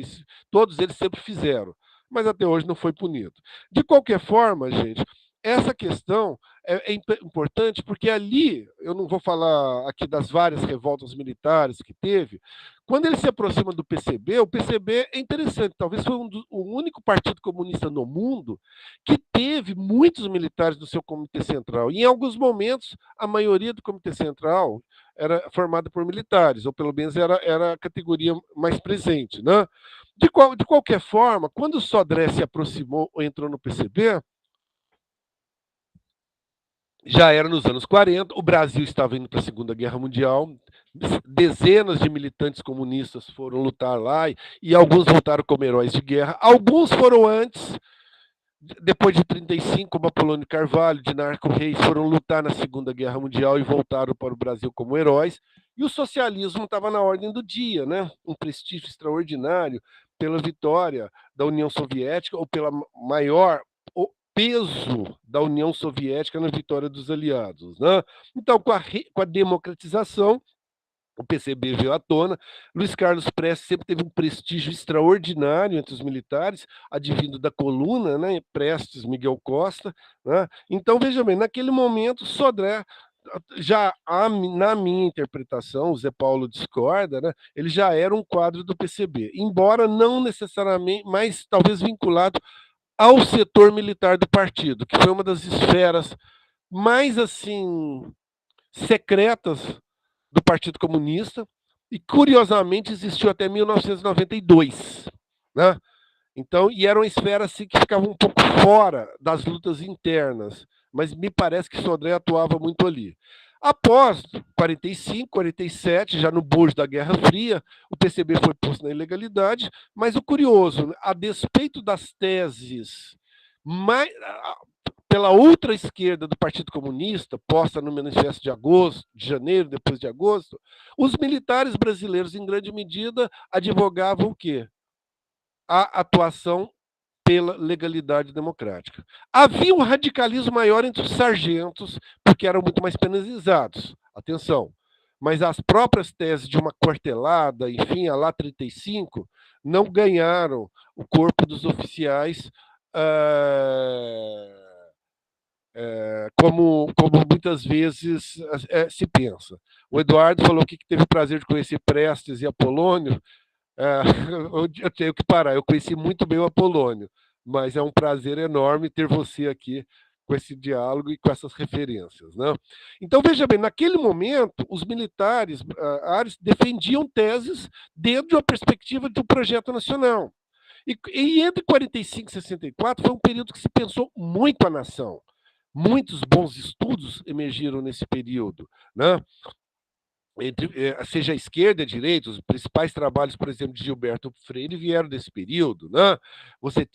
S2: todos eles sempre fizeram, mas até hoje não foi punido. De qualquer forma, gente, essa questão é importante porque ali, eu não vou falar aqui das várias revoltas militares que teve, quando ele se aproxima do PCB, o PCB é interessante, talvez foi o único partido comunista no mundo que teve muitos militares no seu comitê central. E em alguns momentos, a maioria do comitê central era formada por militares, ou pelo menos era a categoria mais presente, né? De qualquer forma, quando o Sodré se aproximou ou entrou no PCB, já era nos anos 40, o Brasil estava indo para a Segunda Guerra Mundial, dezenas de militantes comunistas foram lutar lá, e alguns voltaram como heróis de guerra, alguns foram antes, depois de 35, como Apolônio Carvalho, Dinarco Reis, foram lutar na Segunda Guerra Mundial e voltaram para o Brasil como heróis, e o socialismo estava na ordem do dia, né? Um prestígio extraordinário pela vitória da União Soviética, ou pela maior peso da União Soviética na vitória dos aliados, né? Então, com a democratização, o PCB veio à tona. Luiz Carlos Prestes sempre teve um prestígio extraordinário entre os militares, advindo da coluna, né? Prestes, Miguel Costa, né? Então, veja bem, naquele momento, Sodré, já na minha interpretação, o Zé Paulo discorda, né? Ele já era um quadro do PCB, embora não necessariamente, mas talvez vinculado ao setor militar do partido, que foi uma das esferas mais assim secretas do Partido Comunista, e curiosamente existiu até 1992, né? Então, e era uma esfera assim, que ficava um pouco fora das lutas internas, mas me parece que Sodré atuava muito ali. Após 45, 47, já no bojo da Guerra Fria, o PCB foi posto na ilegalidade, mas o curioso, a despeito das teses mais, pela outra esquerda do Partido Comunista, posta no Manifesto de agosto, de janeiro, depois de agosto, os militares brasileiros, em grande medida, advogavam o quê? A atuação pela legalidade democrática. Havia um radicalismo maior entre os sargentos, porque eram muito mais penalizados. Atenção. Mas as próprias teses de uma quartelada, enfim, a lá 35, não ganharam o corpo dos oficiais como muitas vezes se pensa. O Eduardo falou que teve o prazer de conhecer Prestes e Apolônio. Eu tenho que parar. Eu conheci muito bem o Apolônio, mas é um prazer enorme ter você aqui com esse diálogo e com essas referências, né? Então, veja bem, naquele momento, os militares áreas defendiam teses dentro de uma perspectiva do projeto nacional. E entre 45 e 64 foi um período que se pensou muito a nação. Muitos bons estudos emergiram nesse período, né? Seja a esquerda e a direita, os principais trabalhos, por exemplo, de Gilberto Freire vieram desse período, né?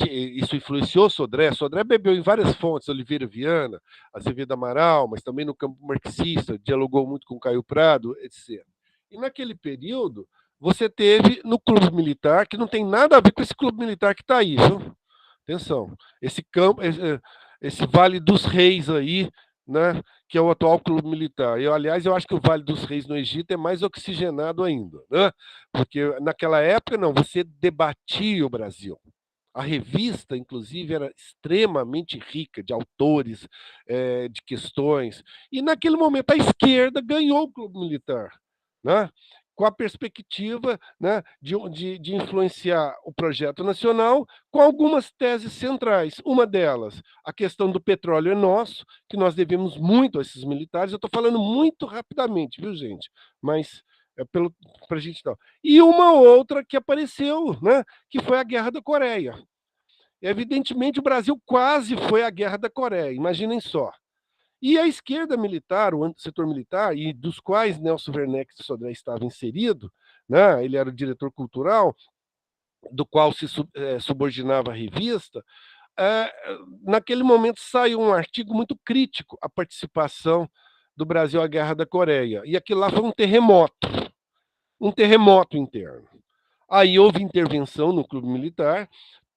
S2: Isso influenciou Sodré. Sodré bebeu em várias fontes, Oliveira Viana, Azevedo Amaral, mas também no campo marxista, dialogou muito com Caio Prado, etc. E naquele período, você teve no clube militar, que não tem nada a ver com esse clube militar que está aí, viu? Atenção, esse Vale dos Reis aí, né, que é o atual clube militar. Aliás, eu acho que o Vale dos Reis no Egito é mais oxigenado ainda, né? Porque naquela época, não, você debatia o Brasil. A revista, inclusive, era extremamente rica de autores, de questões. E naquele momento a esquerda ganhou o clube militar, né? Com a perspectiva, né, de influenciar o projeto nacional com algumas teses centrais. Uma delas, a questão do petróleo é nosso, que nós devemos muito a esses militares. Eu estou falando muito rapidamente, viu, gente? Mas para a gente não. E uma outra que apareceu, né, que foi a Guerra da Coreia. Evidentemente, o Brasil quase foi à Guerra da Coreia, imaginem só. E a esquerda militar, o setor militar, e dos quais Nelson Werneck de Sodré estava inserido, né, ele era o diretor cultural, do qual se subordinava a revista, naquele momento saiu um artigo muito crítico à participação do Brasil à Guerra da Coreia. E aquilo lá foi um terremoto interno. Aí houve intervenção no clube militar,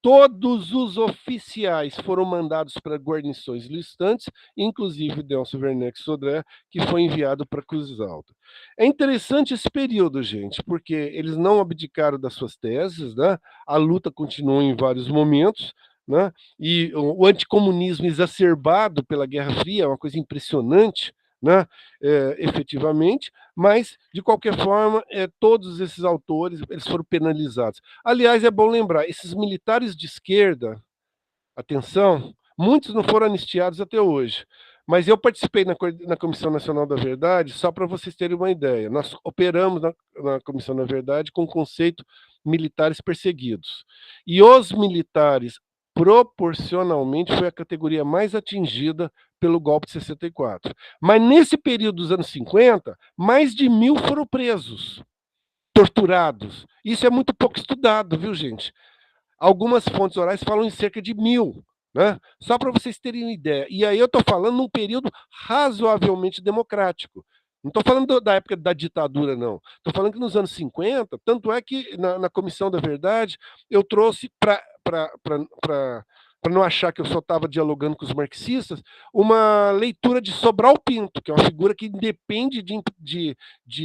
S2: todos os oficiais foram mandados para guarnições distantes, inclusive Delcio Werneck Sodré, que foi enviado para Cruz Alta. É interessante esse período, gente, porque eles não abdicaram das suas teses, né? A luta continuou em vários momentos, né? E o anticomunismo exacerbado pela Guerra Fria é uma coisa impressionante, né? Efetivamente, mas, de qualquer forma, todos esses autores eles foram penalizados. Aliás, é bom lembrar, esses militares de esquerda, atenção, muitos não foram anistiados até hoje, mas eu participei na Comissão Nacional da Verdade, só para vocês terem uma ideia. Nós operamos na Comissão da Verdade com o conceito militares perseguidos. E os militares, proporcionalmente, foi a categoria mais atingida pelo golpe de 64. Mas nesse período dos anos 50, mais de 1.000 foram presos, torturados. Isso é muito pouco estudado, viu, gente? Algumas fontes orais falam em cerca de 1.000, né? Só para vocês terem uma ideia. E aí eu estou falando num período razoavelmente democrático. Não estou falando da época da ditadura, não. Estou falando que nos anos 50, tanto é que na Comissão da Verdade, eu trouxe para não achar que eu só estava dialogando com os marxistas, uma leitura de Sobral Pinto, que é uma figura que independe de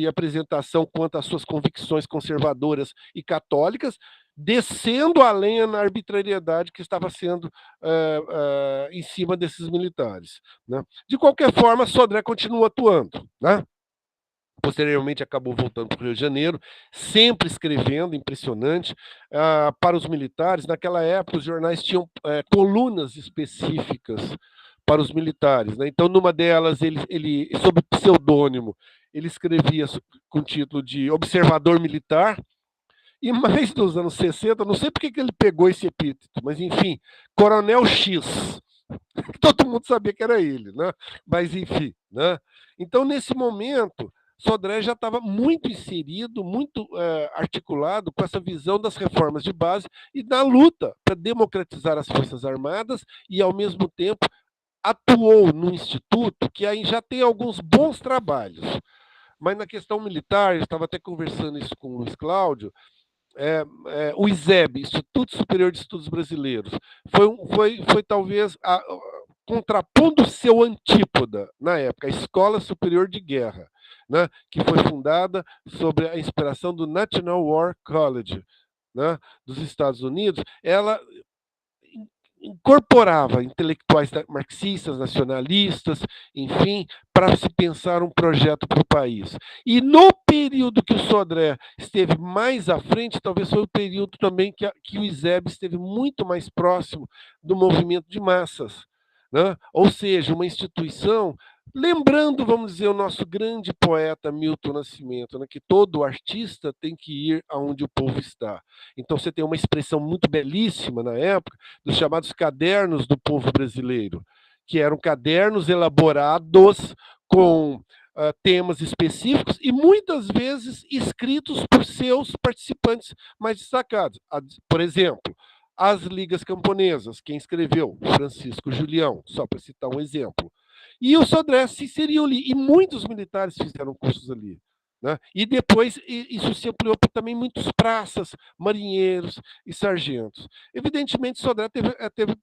S2: apresentação quanto às suas convicções conservadoras e católicas, descendo a lenha na arbitrariedade que estava sendo em cima desses militares, né? De qualquer forma, Sodré continua atuando, né? Posteriormente acabou voltando para o Rio de Janeiro, sempre escrevendo, impressionante, para os militares. Naquela época, os jornais tinham colunas específicas para os militares, né? Então, numa delas, ele sob pseudônimo, ele escrevia com o título de Observador Militar, e mais nos anos 60, não sei por que ele pegou esse epíteto, mas enfim, Coronel X. Todo mundo sabia que era ele, né? Mas enfim, né? Então, nesse momento, Sodré já estava muito inserido, muito articulado com essa visão das reformas de base e da luta para democratizar as Forças Armadas e, ao mesmo tempo, atuou no Instituto, que aí já tem alguns bons trabalhos. Mas na questão militar, eu estava até conversando isso com o Luiz Cláudio, o ISEB, Instituto Superior de Estudos Brasileiros, foi talvez contrapondo seu antípoda na época, a Escola Superior de Guerra, né, que foi fundada sob a inspiração do National War College, né, dos Estados Unidos. Ela incorporava intelectuais marxistas, nacionalistas, enfim, para se pensar um projeto para o país. E no período que o Sodré esteve mais à frente, talvez foi o período também que o ISEB esteve muito mais próximo do movimento de massas, né? Ou seja, uma instituição, lembrando, vamos dizer, o nosso grande poeta Milton Nascimento, né, que todo artista tem que ir aonde o povo está. Então você tem uma expressão muito belíssima na época, dos chamados cadernos do povo brasileiro, que eram cadernos elaborados com temas específicos e muitas vezes escritos por seus participantes mais destacados. Por exemplo, as Ligas Camponesas, quem escreveu? Francisco Julião, só para citar um exemplo. E o Sodré se inseriu ali, e muitos militares fizeram cursos ali. Né? E depois isso se ampliou para também muitos praças, marinheiros e sargentos. Evidentemente, Sodré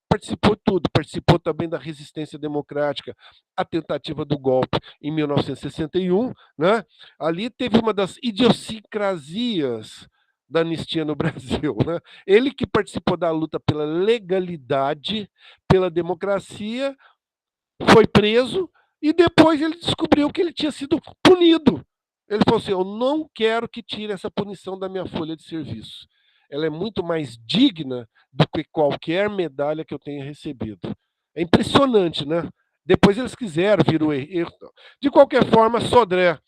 S2: participou de tudo, participou também da resistência democrática, a tentativa do golpe em 1961. Né? Ali teve uma das idiosincrasias da anistia no Brasil. Né? Ele que participou da luta pela legalidade, pela democracia, foi preso e depois ele descobriu que ele tinha sido punido. Ele falou assim: eu não quero que tire essa punição da minha folha de serviço. Ela é muito mais digna do que qualquer medalha que eu tenha recebido. É impressionante, né? Depois eles quiseram vir o erro. De qualquer forma, Sodré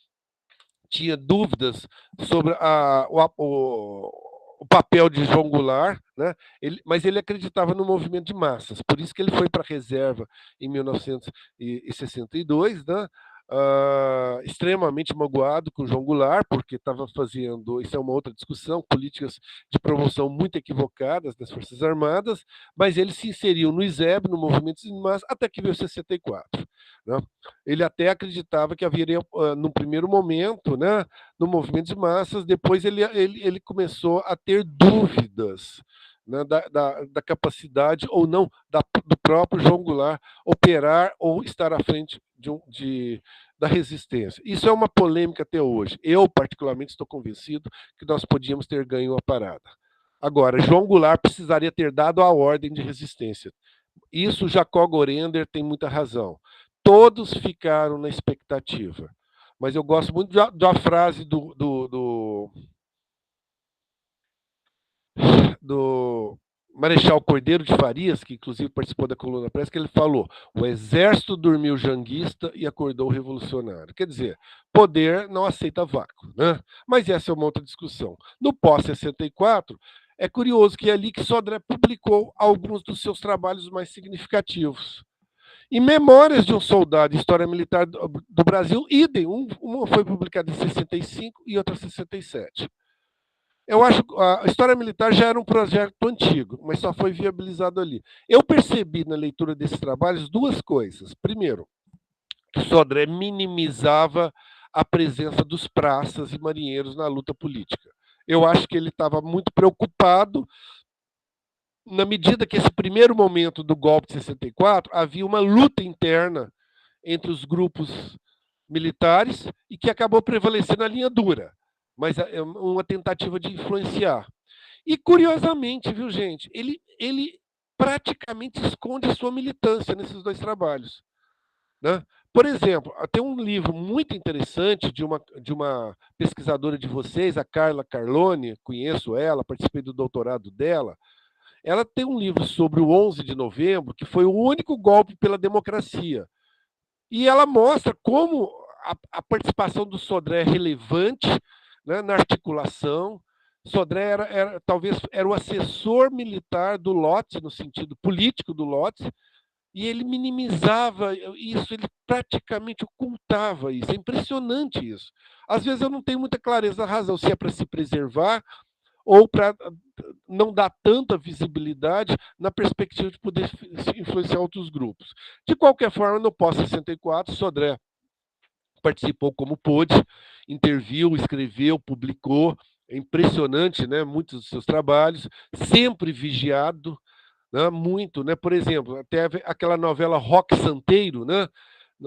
S2: tinha dúvidas sobre o papel de João Goulart, né? Mas ele acreditava no movimento de massas, por isso que ele foi para a reserva em 1962, né? Extremamente magoado com João Goulart, porque estava fazendo, isso é uma outra discussão, políticas de promoção muito equivocadas das Forças Armadas, mas ele se inseriu no ISEB, no movimento de massas, até que veio 64. Né? Ele até acreditava que haveria, no primeiro momento, né, no movimento de massas, depois ele começou a ter dúvidas, né, da capacidade ou não do próprio João Goulart operar ou estar à frente da resistência. Isso é uma polêmica até hoje. Eu, particularmente, estou convencido que nós podíamos ter ganho a parada. Agora, João Goulart precisaria ter dado a ordem de resistência. Isso Jacó Gorender tem muita razão. Todos ficaram na expectativa. Mas eu gosto muito da frase do Marechal Cordeiro de Farias, que inclusive participou da coluna Press, que ele falou: o exército dormiu janguista e acordou revolucionário. Quer dizer, poder não aceita vácuo, né? Mas essa é uma outra discussão. No pós-64, é curioso que é ali que Sodré publicou alguns dos seus trabalhos mais significativos. E Memórias de um Soldado, História Militar do Brasil, idem. Uma foi publicada em 65 e outra em 67. Eu acho que a História Militar já era um projeto antigo, mas só foi viabilizado ali. Eu percebi na leitura desses trabalhos duas coisas. Primeiro, que Sodré minimizava a presença dos praças e marinheiros na luta política. Eu acho que ele estava muito preocupado. Na medida que esse primeiro momento do golpe de 64, havia uma luta interna entre os grupos militares e que acabou prevalecendo a linha dura, mas é uma tentativa de influenciar. E, curiosamente, viu, gente, ele praticamente esconde a sua militância nesses dois trabalhos. Né? Por exemplo, tem um livro muito interessante de uma pesquisadora de vocês, a Carla Carlone, conheço ela, participei do doutorado dela. Ela tem um livro sobre o 11 de novembro, que foi o único golpe pela democracia. E ela mostra como a participação do Sodré é relevante, né, na articulação. Sodré talvez era o assessor militar do Lotz, no sentido político do Lotz, e ele minimizava isso, ele praticamente ocultava isso. É impressionante isso. Às vezes eu não tenho muita clareza da razão, se é para se preservar ou para não dar tanta visibilidade na perspectiva de poder influenciar outros grupos. De qualquer forma, no pós-64, Sodré participou como pôde, interviu, escreveu, publicou. É impressionante, né? Muitos dos seus trabalhos, sempre vigiado, né? Muito, né? Por exemplo, até aquela novela Roque Santeiro, né?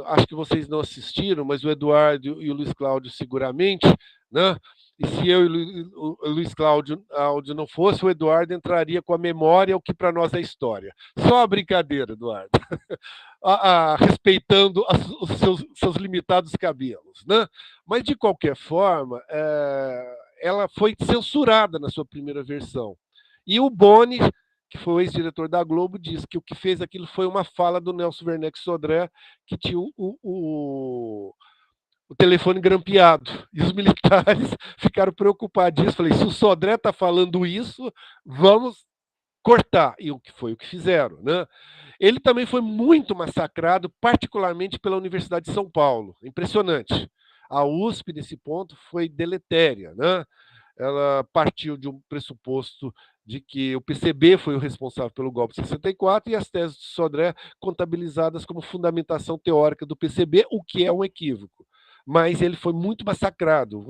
S2: Acho que vocês não assistiram, mas o Eduardo e o Luiz Cláudio seguramente, né? E se eu e o Luiz Cláudio não fosse, o Eduardo entraria com a memória, o que para nós é história. Só uma brincadeira, Eduardo. Respeitando os seus limitados cabelos, né? Mas, de qualquer forma, ela foi censurada na sua primeira versão. E o Boni, que foi o ex-diretor da Globo, disse que o que fez aquilo foi uma fala do Nelson Werneck Sodré, que tinha o telefone grampeado. E os militares ficaram preocupadíssimos. Falei, se o Sodré está falando isso, vamos cortar. E o que foi o que fizeram, né? Ele também foi muito massacrado, particularmente pela Universidade de São Paulo. Impressionante. A USP, nesse ponto, foi deletéria, né? Ela partiu de um pressuposto de que o PCB foi o responsável pelo golpe de 64 e as teses de Sodré contabilizadas como fundamentação teórica do PCB, o que é um equívoco. Mas ele foi muito massacrado.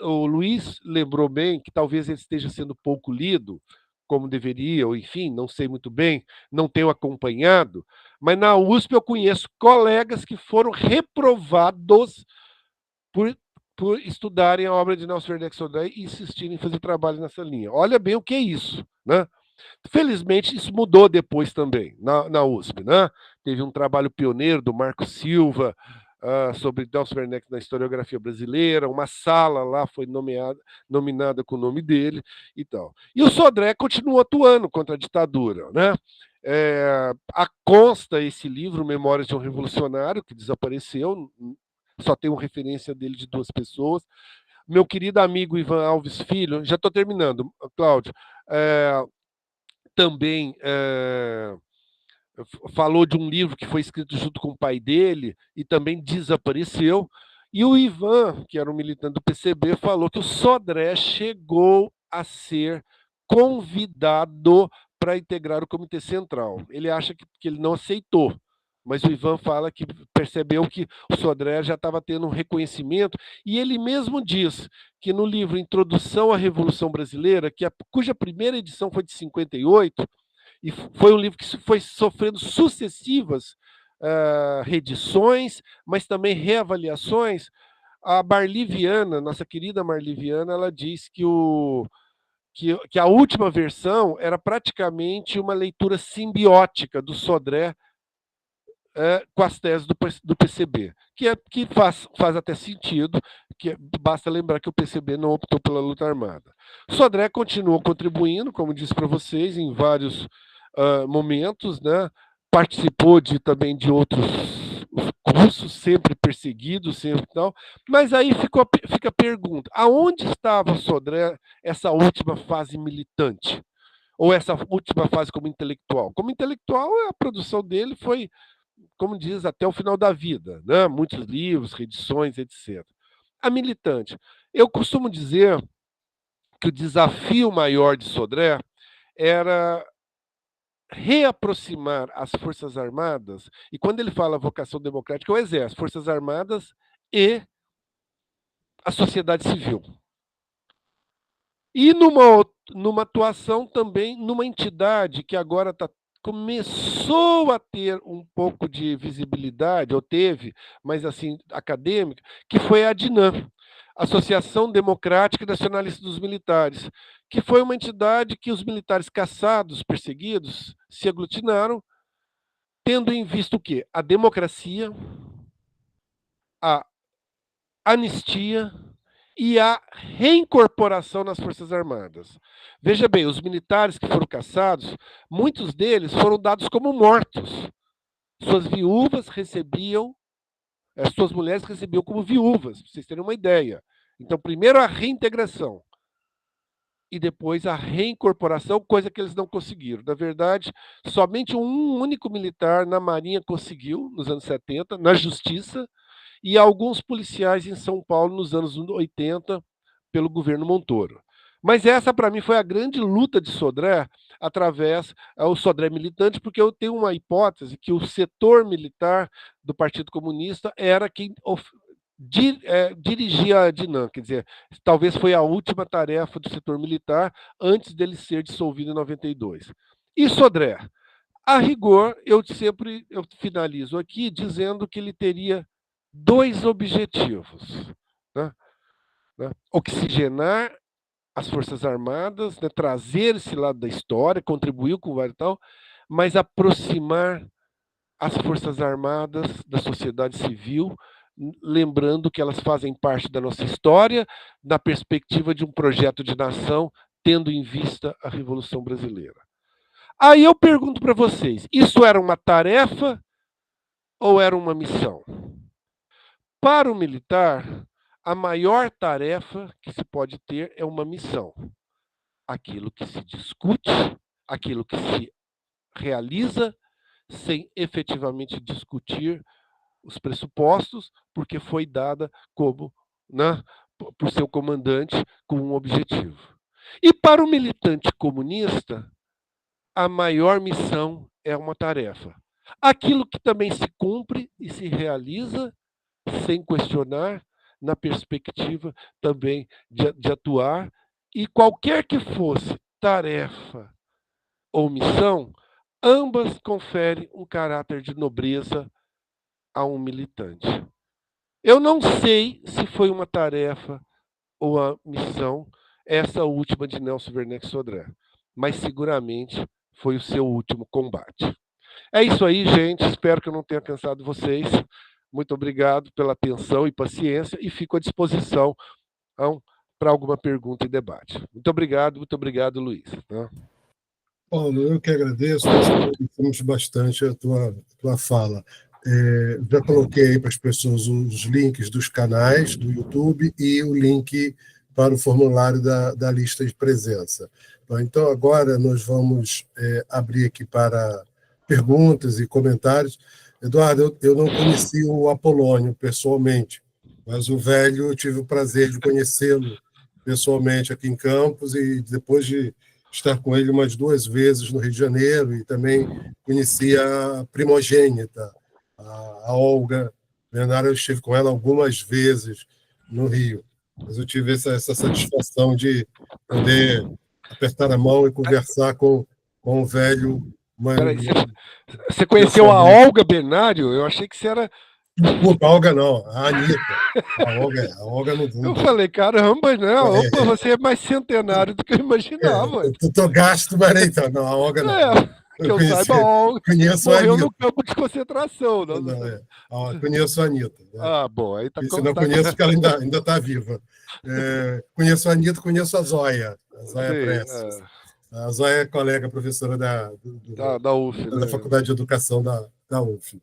S2: O Luiz lembrou bem que talvez ele esteja sendo pouco lido, como deveria, ou enfim, não sei muito bem, não tenho acompanhado, mas na USP eu conheço colegas que foram reprovados por estudarem a obra de Nelson Werneck Sodré e insistirem em fazer trabalho nessa linha. Olha bem o que é isso, né? Felizmente, isso mudou depois também, na USP, né? Teve um trabalho pioneiro do Marco Silva, sobre Nelson Werneck na historiografia brasileira, uma sala lá foi nominada com o nome dele e tal. E o Sodré continuou atuando contra a ditadura, né? Consta esse livro, Memórias de um Revolucionário, que desapareceu, só tem uma referência dele de 2 pessoas. Meu querido amigo Ivan Alves Filho, já estou terminando, Cláudio, também falou de um livro que foi escrito junto com o pai dele e também desapareceu. E o Ivan, que era um militante do PCB, falou que o Sodré chegou a ser convidado para integrar o Comitê Central. Ele acha que ele não aceitou, mas o Ivan fala que percebeu que o Sodré já estava tendo um reconhecimento, e ele mesmo diz que no livro Introdução à Revolução Brasileira, cuja primeira edição foi de 58, e foi um livro que foi sofrendo sucessivas reedições, mas também reavaliações. A Marli Viana, nossa querida Marli Viana, ela diz que a última versão era praticamente uma leitura simbiótica do Sodré com as teses do PCB, que faz até sentido, que basta lembrar que o PCB não optou pela luta armada. Sodré continuou contribuindo, como disse para vocês, em vários momentos, né? Participou também de outros cursos, sempre perseguido, sempre tal. Mas aí fica a pergunta: aonde estava Sodré essa última fase militante? Ou essa última fase como intelectual? Como intelectual, a produção dele foi, como diz, até o final da vida, né? Muitos livros, reedições, etc. A militante. Eu costumo dizer que o desafio maior de Sodré era reaproximar as Forças Armadas, e quando ele fala vocação democrática, é o Exército, Forças Armadas e a sociedade civil. E numa atuação também numa entidade que agora começou a ter um pouco de visibilidade, ou teve, mas assim, acadêmica, que foi a DINAM, Associação Democrática e Nacionalista dos Militares, que foi uma entidade que os militares caçados, perseguidos, se aglutinaram, tendo em vista o quê? A democracia, a anistia e a reincorporação nas Forças Armadas. Veja bem, os militares que foram caçados, muitos deles foram dados como mortos. Suas viúvas recebiam As suas mulheres recebiam como viúvas, para vocês terem uma ideia. Então, primeiro a reintegração e depois a reincorporação, coisa que eles não conseguiram. Na verdade, somente um único militar na Marinha conseguiu, nos anos 70, na Justiça, e alguns policiais em São Paulo nos anos 80, pelo governo Montoro. Mas essa, para mim, foi a grande luta de Sodré, através o Sodré militante, porque eu tenho uma hipótese que o setor militar do Partido Comunista era quem dirigia a Dinam, quer dizer, talvez foi a última tarefa do setor militar antes dele ser dissolvido em 92. E Sodré, a rigor, eu finalizo aqui dizendo que ele teria dois objetivos, né? Oxigenar as Forças Armadas, né? Trazer esse lado da história, contribuir com o e tal, mas aproximar as Forças Armadas da sociedade civil, lembrando que elas fazem parte da nossa história, na perspectiva de um projeto de nação, tendo em vista a Revolução Brasileira. Aí eu pergunto para vocês, isso era uma tarefa ou era uma missão? Para o militar, a maior tarefa que se pode ter é uma missão. Aquilo que se discute, aquilo que se realiza, sem efetivamente discutir os pressupostos, porque foi dada como, né, por seu comandante com um objetivo. E para o militante comunista, a maior missão é uma tarefa. Aquilo que também se cumpre e se realiza sem questionar, na perspectiva também de atuar, e qualquer que fosse tarefa ou missão, ambas conferem um caráter de nobreza a um militante. Eu não sei se foi uma tarefa ou a missão, essa última de Nelson Werneck Sodré, mas seguramente foi o seu último combate. É isso aí, gente. Espero que eu não tenha cansado vocês. Muito obrigado pela atenção e paciência e fico à disposição para alguma pergunta e debate. Muito obrigado, Luiz.
S1: Paulo, eu que agradeço, nós agradecemos bastante a tua fala. Já coloquei aí para as pessoas os links dos canais do YouTube e o link para o formulário da lista de presença. Então, agora nós vamos abrir aqui para perguntas e comentários. Eduardo, eu não conheci o Apolônio pessoalmente, mas o velho eu tive o prazer de conhecê-lo pessoalmente aqui em Campos e depois de estar com ele umas 2 vezes no Rio de Janeiro e também conheci a primogênita, a Olga Bernardo. Eu estive com ela algumas vezes no Rio, mas eu tive essa satisfação de poder apertar a mão e conversar com o velho.
S2: Peraí, você conheceu a Olga Bernário? Eu achei que você era...
S1: Desculpa, a Olga não, a Anitta. A Olga não.
S2: Eu falei, caramba, né? Opa, você é mais centenário do que eu imaginava.
S1: Eu tô gasto, mas nem então. Não, a Olga não.
S2: Que eu saiba, a Olga morreu no campo de concentração.
S1: Conheço a Anitta. Né?
S2: Bom, aí tá
S1: Se não conheço, porque ela ainda está viva. Conheço a Anitta, conheço a Zóia Prestes. A Zóia é colega professora da
S2: UF,
S1: da Faculdade de Educação da UF.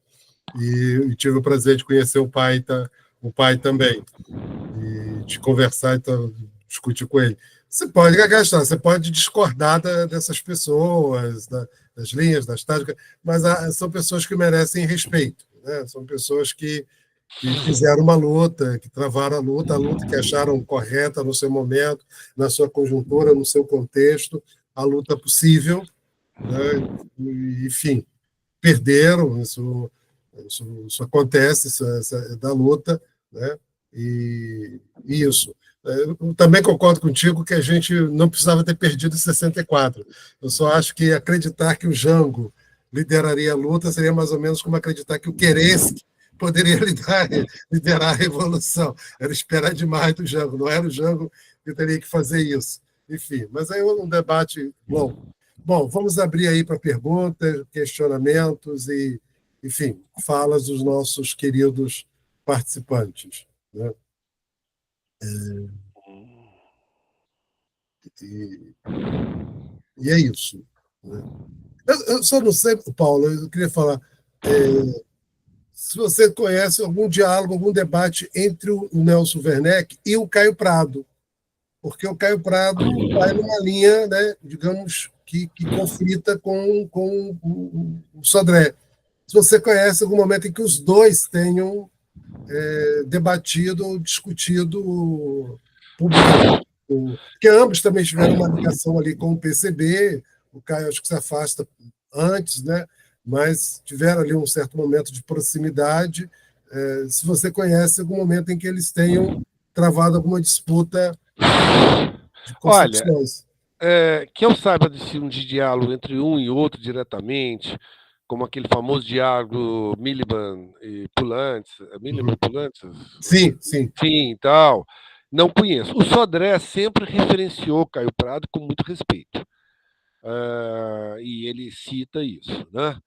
S1: E tive o prazer de conhecer o pai também. E de conversar, então, discutir com ele. Você pode discordar dessas pessoas, das linhas, das táticas, mas são pessoas que merecem respeito. Né? São pessoas que fizeram uma luta, que travaram a luta que acharam correta no seu momento, na sua conjuntura, no seu contexto, a luta possível. Né? Enfim, perderam, isso acontece, isso é da luta, né? E isso. Eu também concordo contigo que a gente não precisava ter perdido em 64. Eu só acho que acreditar que o Jango lideraria a luta seria mais ou menos como acreditar que o Kerensky poderia liderar a revolução. Era esperar demais do Jango, não era o Jango que teria que fazer isso. Enfim, mas aí é um debate longo. Bom, vamos abrir aí para perguntas, questionamentos e, enfim, falas dos nossos queridos participantes. Né? E é isso. Né? Eu só não sei, Paulo, eu queria falar, se você conhece algum diálogo, algum debate entre o Nelson Werneck e o Caio Prado, porque o Caio Prado vai numa linha, né, digamos, que conflita com o Sodré. Se você conhece algum momento em que os dois tenham debatido ou discutido publicamente, porque ambos também tiveram uma ligação ali com o PCB, o Caio acho que se afasta antes, né? Mas tiveram ali um certo momento de proximidade. Se você conhece algum momento em que eles tenham travado alguma disputa de
S2: Olha,
S1: concepções.
S2: que eu saiba de diálogo entre um e outro diretamente, como aquele famoso diálogo Miliband e Pulantes, Miliband
S1: Uhum.
S2: e Pulantes?
S1: Sim, sim.
S2: Sim, tal. Não conheço. O Sodré sempre referenciou Caio Prado com muito respeito. E ele cita isso, né?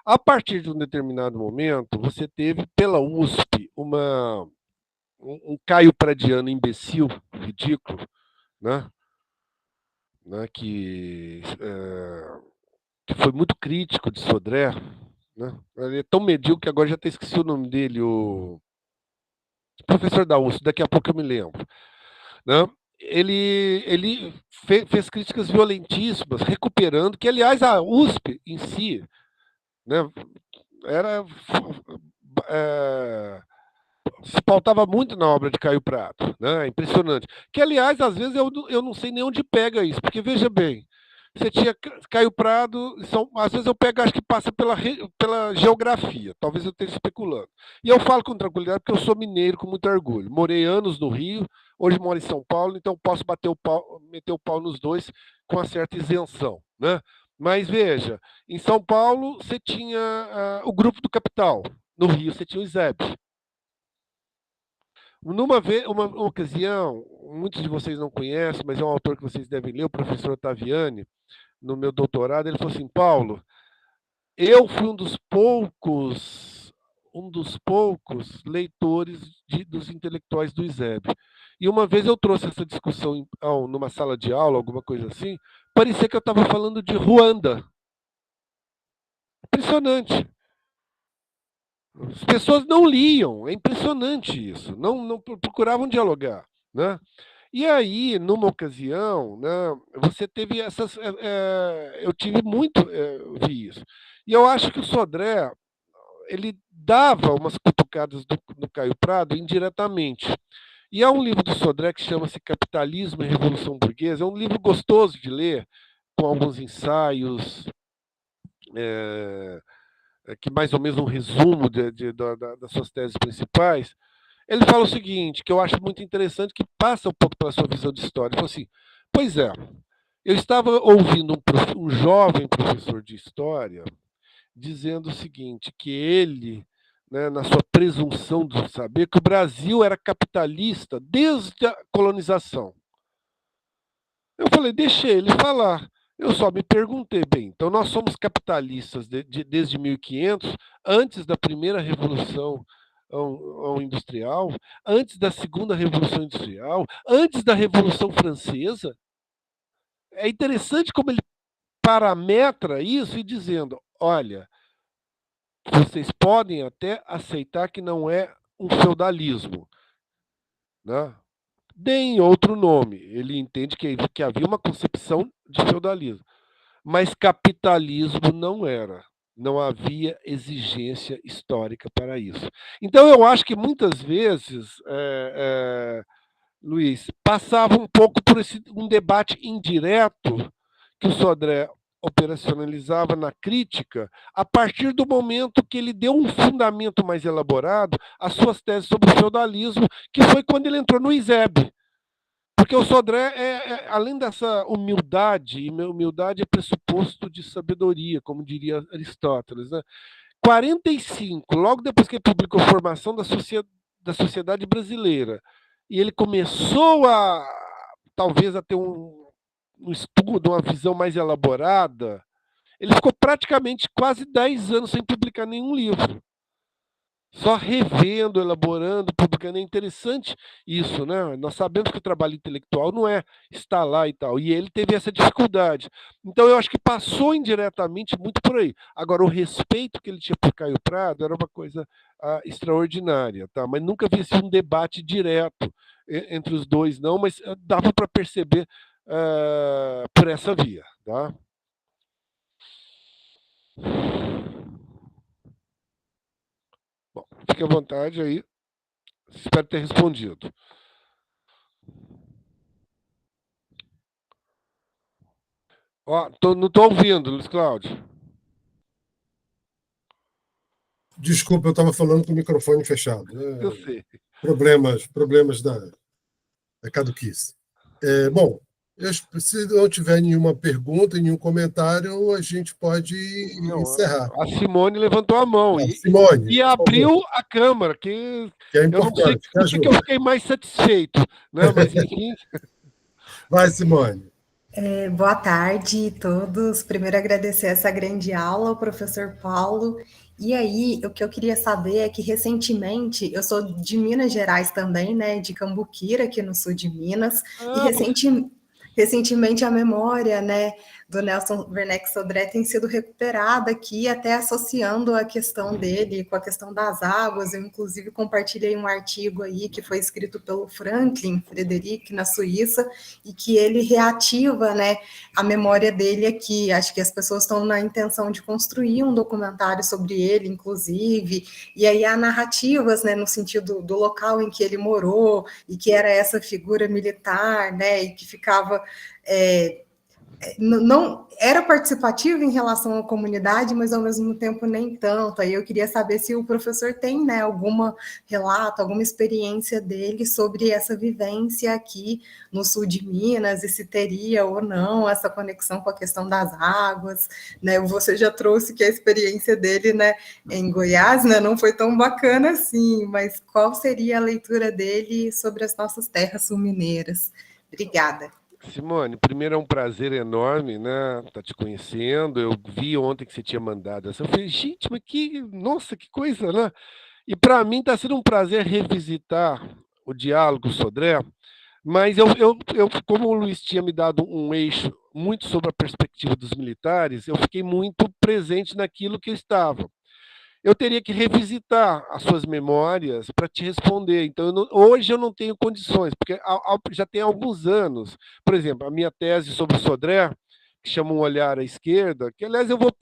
S2: A partir de um determinado momento, você teve pela USP um Caio Pradiano imbecil, ridículo, né? Que foi muito crítico de Sodré, né? Ele é tão medíocre que agora já até esqueci o nome dele, o professor da USP, daqui a pouco eu me lembro. Né? Ele fez críticas violentíssimas, recuperando, que aliás a USP em si, né, era é, se pautava muito na obra de Caio Prado, né? Impressionante. Que, aliás, às vezes eu não sei nem onde pega isso, porque veja bem, você tinha Caio Prado, às vezes eu pego, acho que passa pela geografia, talvez eu esteja especulando. E eu falo com tranquilidade porque eu sou mineiro com muito orgulho. Morei anos no Rio, hoje moro em São Paulo, então posso meter o pau nos dois com uma certa isenção, né? Mas veja, em São Paulo você tinha o Grupo do Capital, no Rio você tinha o ISEB. Uma ocasião, muitos de vocês não conhecem, mas é um autor que vocês devem ler, o professor Ottaviani, no meu doutorado, ele falou assim, Paulo, eu fui um dos poucos leitores dos intelectuais do ISEB. E uma vez eu trouxe essa discussão numa sala de aula, alguma coisa assim, parecia que eu estava falando de Ruanda. Impressionante. As pessoas não liam, é impressionante isso, não procuravam dialogar, né? E aí, numa ocasião, né, você teve essas. Eu tive muito, vi isso. E eu acho que o Sodré, ele dava umas cutucadas do Caio Prado indiretamente. E há um livro do Sodré que chama-se Capitalismo e Revolução Burguesa, é um livro gostoso de ler, com alguns ensaios, é, que mais ou menos um resumo das suas teses principais. Ele fala o seguinte, que eu acho muito interessante, que passa um pouco pela sua visão de história. Ele falou assim, pois é, eu estava ouvindo um jovem professor de história dizendo o seguinte, que ele, né, na sua presunção de saber, que o Brasil era capitalista desde a colonização. Eu falei, deixei ele falar. Eu só me perguntei, bem, então nós somos capitalistas desde 1500, antes da primeira revolução industrial, antes da segunda revolução industrial, antes da Revolução Francesa. É interessante como ele parametra isso e dizendo, olha, vocês podem até aceitar que não é um feudalismo, né? Deem outro nome. Ele entende que havia uma concepção de feudalismo. Mas capitalismo não era. Não havia exigência histórica para isso. Então, eu acho que muitas vezes, Luiz, passava um pouco por um debate indireto que o Sodré operacionalizava na crítica a partir do momento que ele deu um fundamento mais elaborado às suas teses sobre o feudalismo, que foi quando ele entrou no ISEB. Porque o Sodré, além dessa humildade, e humildade é pressuposto de sabedoria, como diria Aristóteles, né? 45, logo depois que ele publicou a Formação da Sociedade Brasileira, e ele começou talvez a ter um estudo, uma visão mais elaborada, ele ficou praticamente quase 10 anos sem publicar nenhum livro. só revendo, elaborando, publicando. É interessante isso, né? Nós sabemos que o trabalho intelectual não é estar lá e tal, e ele teve essa dificuldade. Então, eu acho que passou indiretamente muito por aí. Agora, o respeito que ele tinha por Caio Prado era uma coisa extraordinária, tá? Mas nunca vi assim, um debate direto entre os dois, não, mas dava para perceber por essa via, tá? Bom, fique à vontade aí. Espero ter respondido. Ó, não estou ouvindo, Luiz Cláudio.
S1: Desculpa, eu estava falando com o microfone fechado.
S2: Eu sei.
S1: Problemas da caduquice. Bom, se não tiver nenhuma pergunta, nenhum comentário, a gente pode
S2: Não,
S1: encerrar.
S2: a Simone levantou a mão
S1: Simone,
S2: e abriu a câmera, que
S1: é
S2: eu não sei
S1: importante.
S2: por que eu fiquei mais satisfeito, né? Mas enfim.
S1: Vai, Simone.
S3: Boa tarde a todos. Primeiro, agradecer essa grande aula ao professor Paulo. E aí, o que eu queria saber é que, recentemente, eu sou de Minas Gerais também, né, de Cambuquira, aqui no sul de Minas, e recentemente a memória, né, do Nelson Werneck Sodré tem sido recuperada aqui, até associando a questão dele com a questão das águas. Eu, inclusive, compartilhei um artigo aí que foi escrito pelo Franklin Frederic, na Suíça, e que ele reativa, né, a memória dele aqui. Acho que as pessoas estão na intenção de construir um documentário sobre ele, inclusive, e aí há narrativas, né, no sentido do local em que ele morou, e que era essa figura militar, né, e que ficava... não era participativo em relação à comunidade, mas ao mesmo tempo nem tanto. Aí eu queria saber se o professor tem, né, algum relato, alguma experiência dele sobre essa vivência aqui no sul de Minas, e se teria ou não essa conexão com a questão das águas, né? Você já trouxe que a experiência dele, né, em Goiás, né, não foi tão bacana assim, mas qual seria a leitura dele sobre as nossas terras sul-mineiras? Obrigada.
S2: Simone, primeiro é um prazer enorme, né? Tá te conhecendo. Eu vi ontem que você tinha mandado essa. Eu falei, gente, mas nossa, que coisa, né? E para mim está sendo um prazer revisitar o diálogo Sodré, mas como o Luiz tinha me dado um eixo muito sobre a perspectiva dos militares, eu fiquei muito presente naquilo que eu estava. Eu teria que revisitar as suas memórias para te responder. Então, hoje eu não tenho condições, porque já tem alguns anos. Por exemplo, a minha tese sobre o Sodré, que chama Um Olhar à Esquerda, que, aliás, eu vou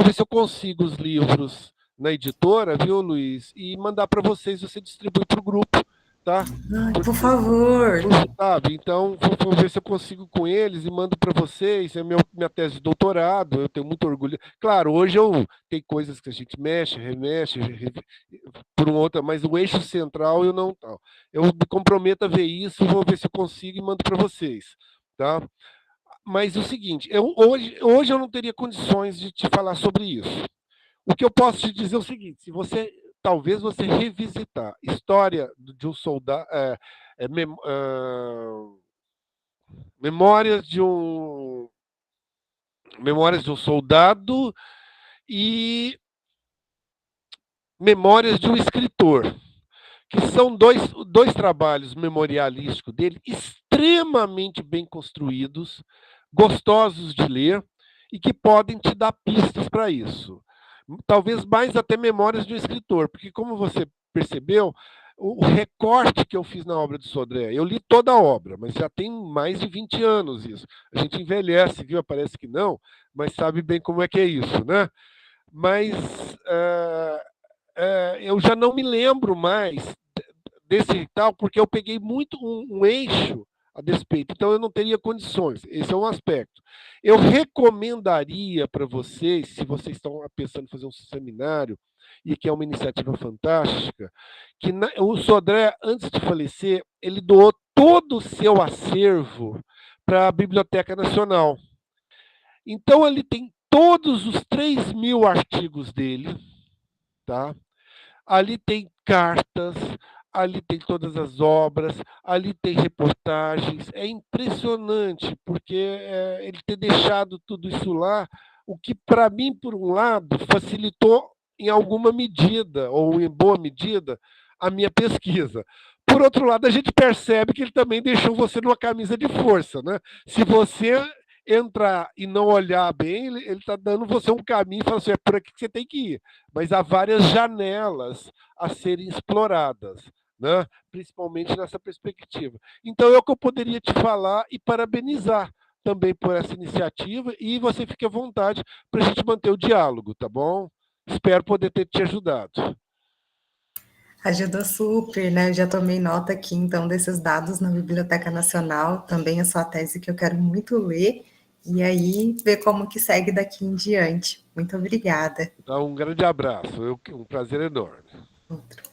S2: ver se eu consigo os livros na editora, viu, Luiz? E mandar para vocês, você distribui para o grupo, tá?
S3: Ai, por favor.
S2: Sabe? Então, vou ver se eu consigo com eles e mando para vocês. É minha tese de doutorado, eu tenho muito orgulho. Claro, hoje tem coisas que a gente mexe, remexe, por um outro, mas o eixo central eu não. Eu me comprometo a ver isso, vou ver se eu consigo e mando para vocês, tá? Mas o seguinte, hoje eu não teria condições de te falar sobre isso. O que eu posso te dizer é o seguinte: se talvez você revisitar História de um Soldado, Memórias de um Soldado e Memórias de um Escritor, que são dois trabalhos memorialísticos dele extremamente bem construídos, gostosos de ler e que podem te dar pistas para isso. Talvez mais até Memórias de um Escritor, porque, como você percebeu, o recorte que eu fiz na obra de Sodré, eu li toda a obra, mas já tem mais de 20 anos isso. A gente envelhece, viu? Parece que não, mas sabe bem como é que é isso, né? Mas eu já não me lembro mais desse tal, porque eu peguei muito um eixo a despeito, então eu não teria condições. Esse é um aspecto. Eu recomendaria para vocês, se vocês estão pensando em fazer um seminário, e que é uma iniciativa fantástica, que o Sodré, antes de falecer, ele doou todo o seu acervo para a Biblioteca Nacional. Então, ele tem todos os 3.000 artigos dele, tá? Ali tem cartas, ali tem todas as obras, ali tem reportagens. É impressionante, porque ele ter deixado tudo isso lá, o que, para mim, por um lado, facilitou em alguma medida, ou em boa medida, a minha pesquisa. Por outro lado, a gente percebe que ele também deixou você numa camisa de força, né? Se você entrar e não olhar bem, ele está dando você um caminho e fala assim, é por aqui que você tem que ir. Mas há várias janelas a serem exploradas, né? Principalmente nessa perspectiva. Então, é o que eu poderia te falar e parabenizar também por essa iniciativa, e você fique à vontade para a gente manter o diálogo, tá bom? Espero poder ter te ajudado.
S3: Ajudou super, né? Eu já tomei nota aqui, então, desses dados na Biblioteca Nacional, também a sua tese que eu quero muito ler, e aí ver como que segue daqui em diante. Muito obrigada.
S2: Então, um grande abraço, um prazer enorme.
S3: Outro.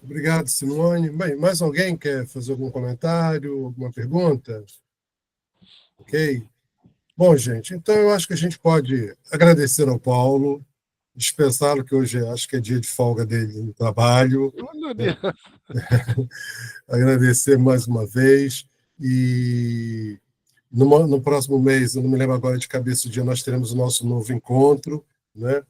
S1: Obrigado, Simone. Bem, mais alguém quer fazer algum comentário, alguma pergunta? Ok. Bom, gente, então eu acho que a gente pode agradecer ao Paulo, dispensá-lo, que hoje acho que é dia de folga dele no trabalho,
S2: Oh, meu
S1: né?
S2: Deus.
S1: Agradecer mais uma vez e no próximo mês, eu não me lembro agora de cabeça o dia, nós teremos o nosso novo encontro, né?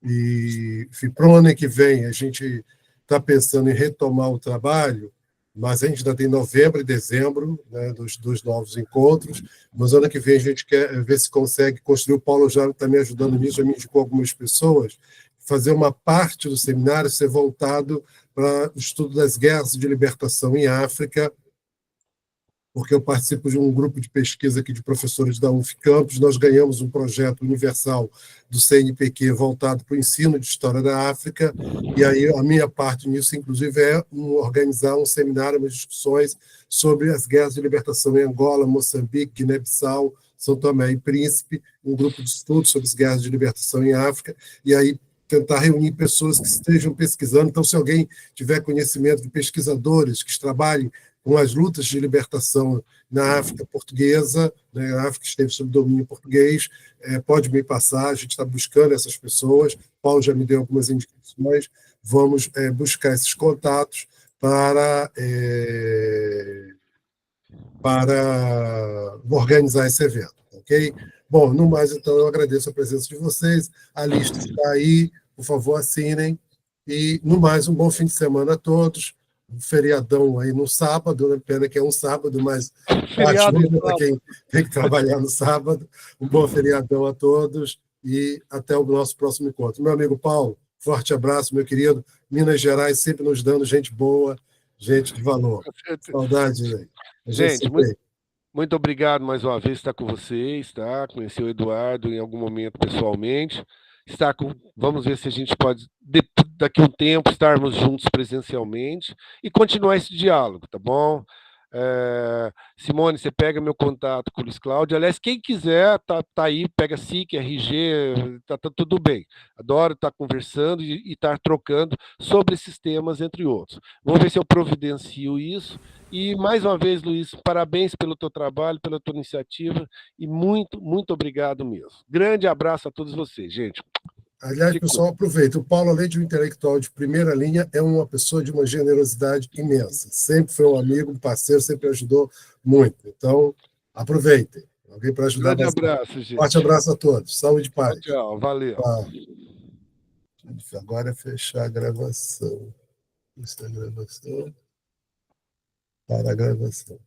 S1: E para o ano que vem a gente está pensando em retomar o trabalho, mas a gente ainda tem novembro e dezembro, né, dos novos encontros, mas ano que vem a gente quer ver se consegue construir. O Paulo já está me ajudando nisso, já me indicou algumas pessoas, fazer uma parte do seminário ser voltado para o estudo das guerras de libertação em África, porque eu participo de um grupo de pesquisa aqui de professores da UF Campus. Nós ganhamos um projeto universal do CNPq voltado para o ensino de história da África, e aí a minha parte nisso, inclusive, é organizar um seminário, umas discussões sobre as guerras de libertação em Angola, Moçambique, Guiné-Bissau, São Tomé e Príncipe, um grupo de estudos sobre as guerras de libertação em África, e aí tentar reunir pessoas que estejam pesquisando. Então, se alguém tiver conhecimento de pesquisadores que trabalhem com as lutas de libertação na África portuguesa, né, a África esteve sob domínio português, pode me passar, a gente está buscando essas pessoas, Paulo já me deu algumas indicações, vamos buscar esses contatos para organizar esse evento, ok? Bom, no mais, então, eu agradeço a presença de vocês, a lista está aí, por favor, assinem, e, no mais, um bom fim de semana a todos, um feriadão aí no sábado, né? Pena que é um sábado, mas
S2: Feriado
S1: ajuda para quem tem que trabalhar no sábado. Um bom feriadão a todos e até o nosso próximo encontro. Meu amigo Paulo, forte abraço, meu querido. Minas Gerais sempre nos dando gente boa, gente de valor. Saudade, velho.
S2: Gente, muito obrigado mais uma vez por estar com vocês, tá? Conheci o Eduardo em algum momento pessoalmente. Vamos ver se a gente pode, daqui a um tempo, estarmos juntos presencialmente e continuar esse diálogo, tá bom? Simone, você pega meu contato com o Luiz Cláudio. Aliás, quem quiser, tá aí, pega SIC, RG, tá tudo bem. Adoro estar conversando e estar trocando sobre esses temas, entre outros. Vou ver se eu providencio isso. E, mais uma vez, Luiz, parabéns pelo teu trabalho, pela tua iniciativa, e muito, muito obrigado mesmo. Grande abraço a todos vocês, gente.
S1: Aliás, pessoal, aproveita. O Paulo, além de um intelectual de primeira linha, é uma pessoa de uma generosidade imensa. Sempre foi um amigo, um parceiro, sempre ajudou muito. Então, aproveitem. Alguém para ajudar
S2: Grande
S1: bastante.
S2: abraço, gente.
S1: Forte abraço a todos. Saúde e paz.
S2: Tchau, valeu.
S1: Agora é fechar a gravação. Isso é a gravação. Para a gravação.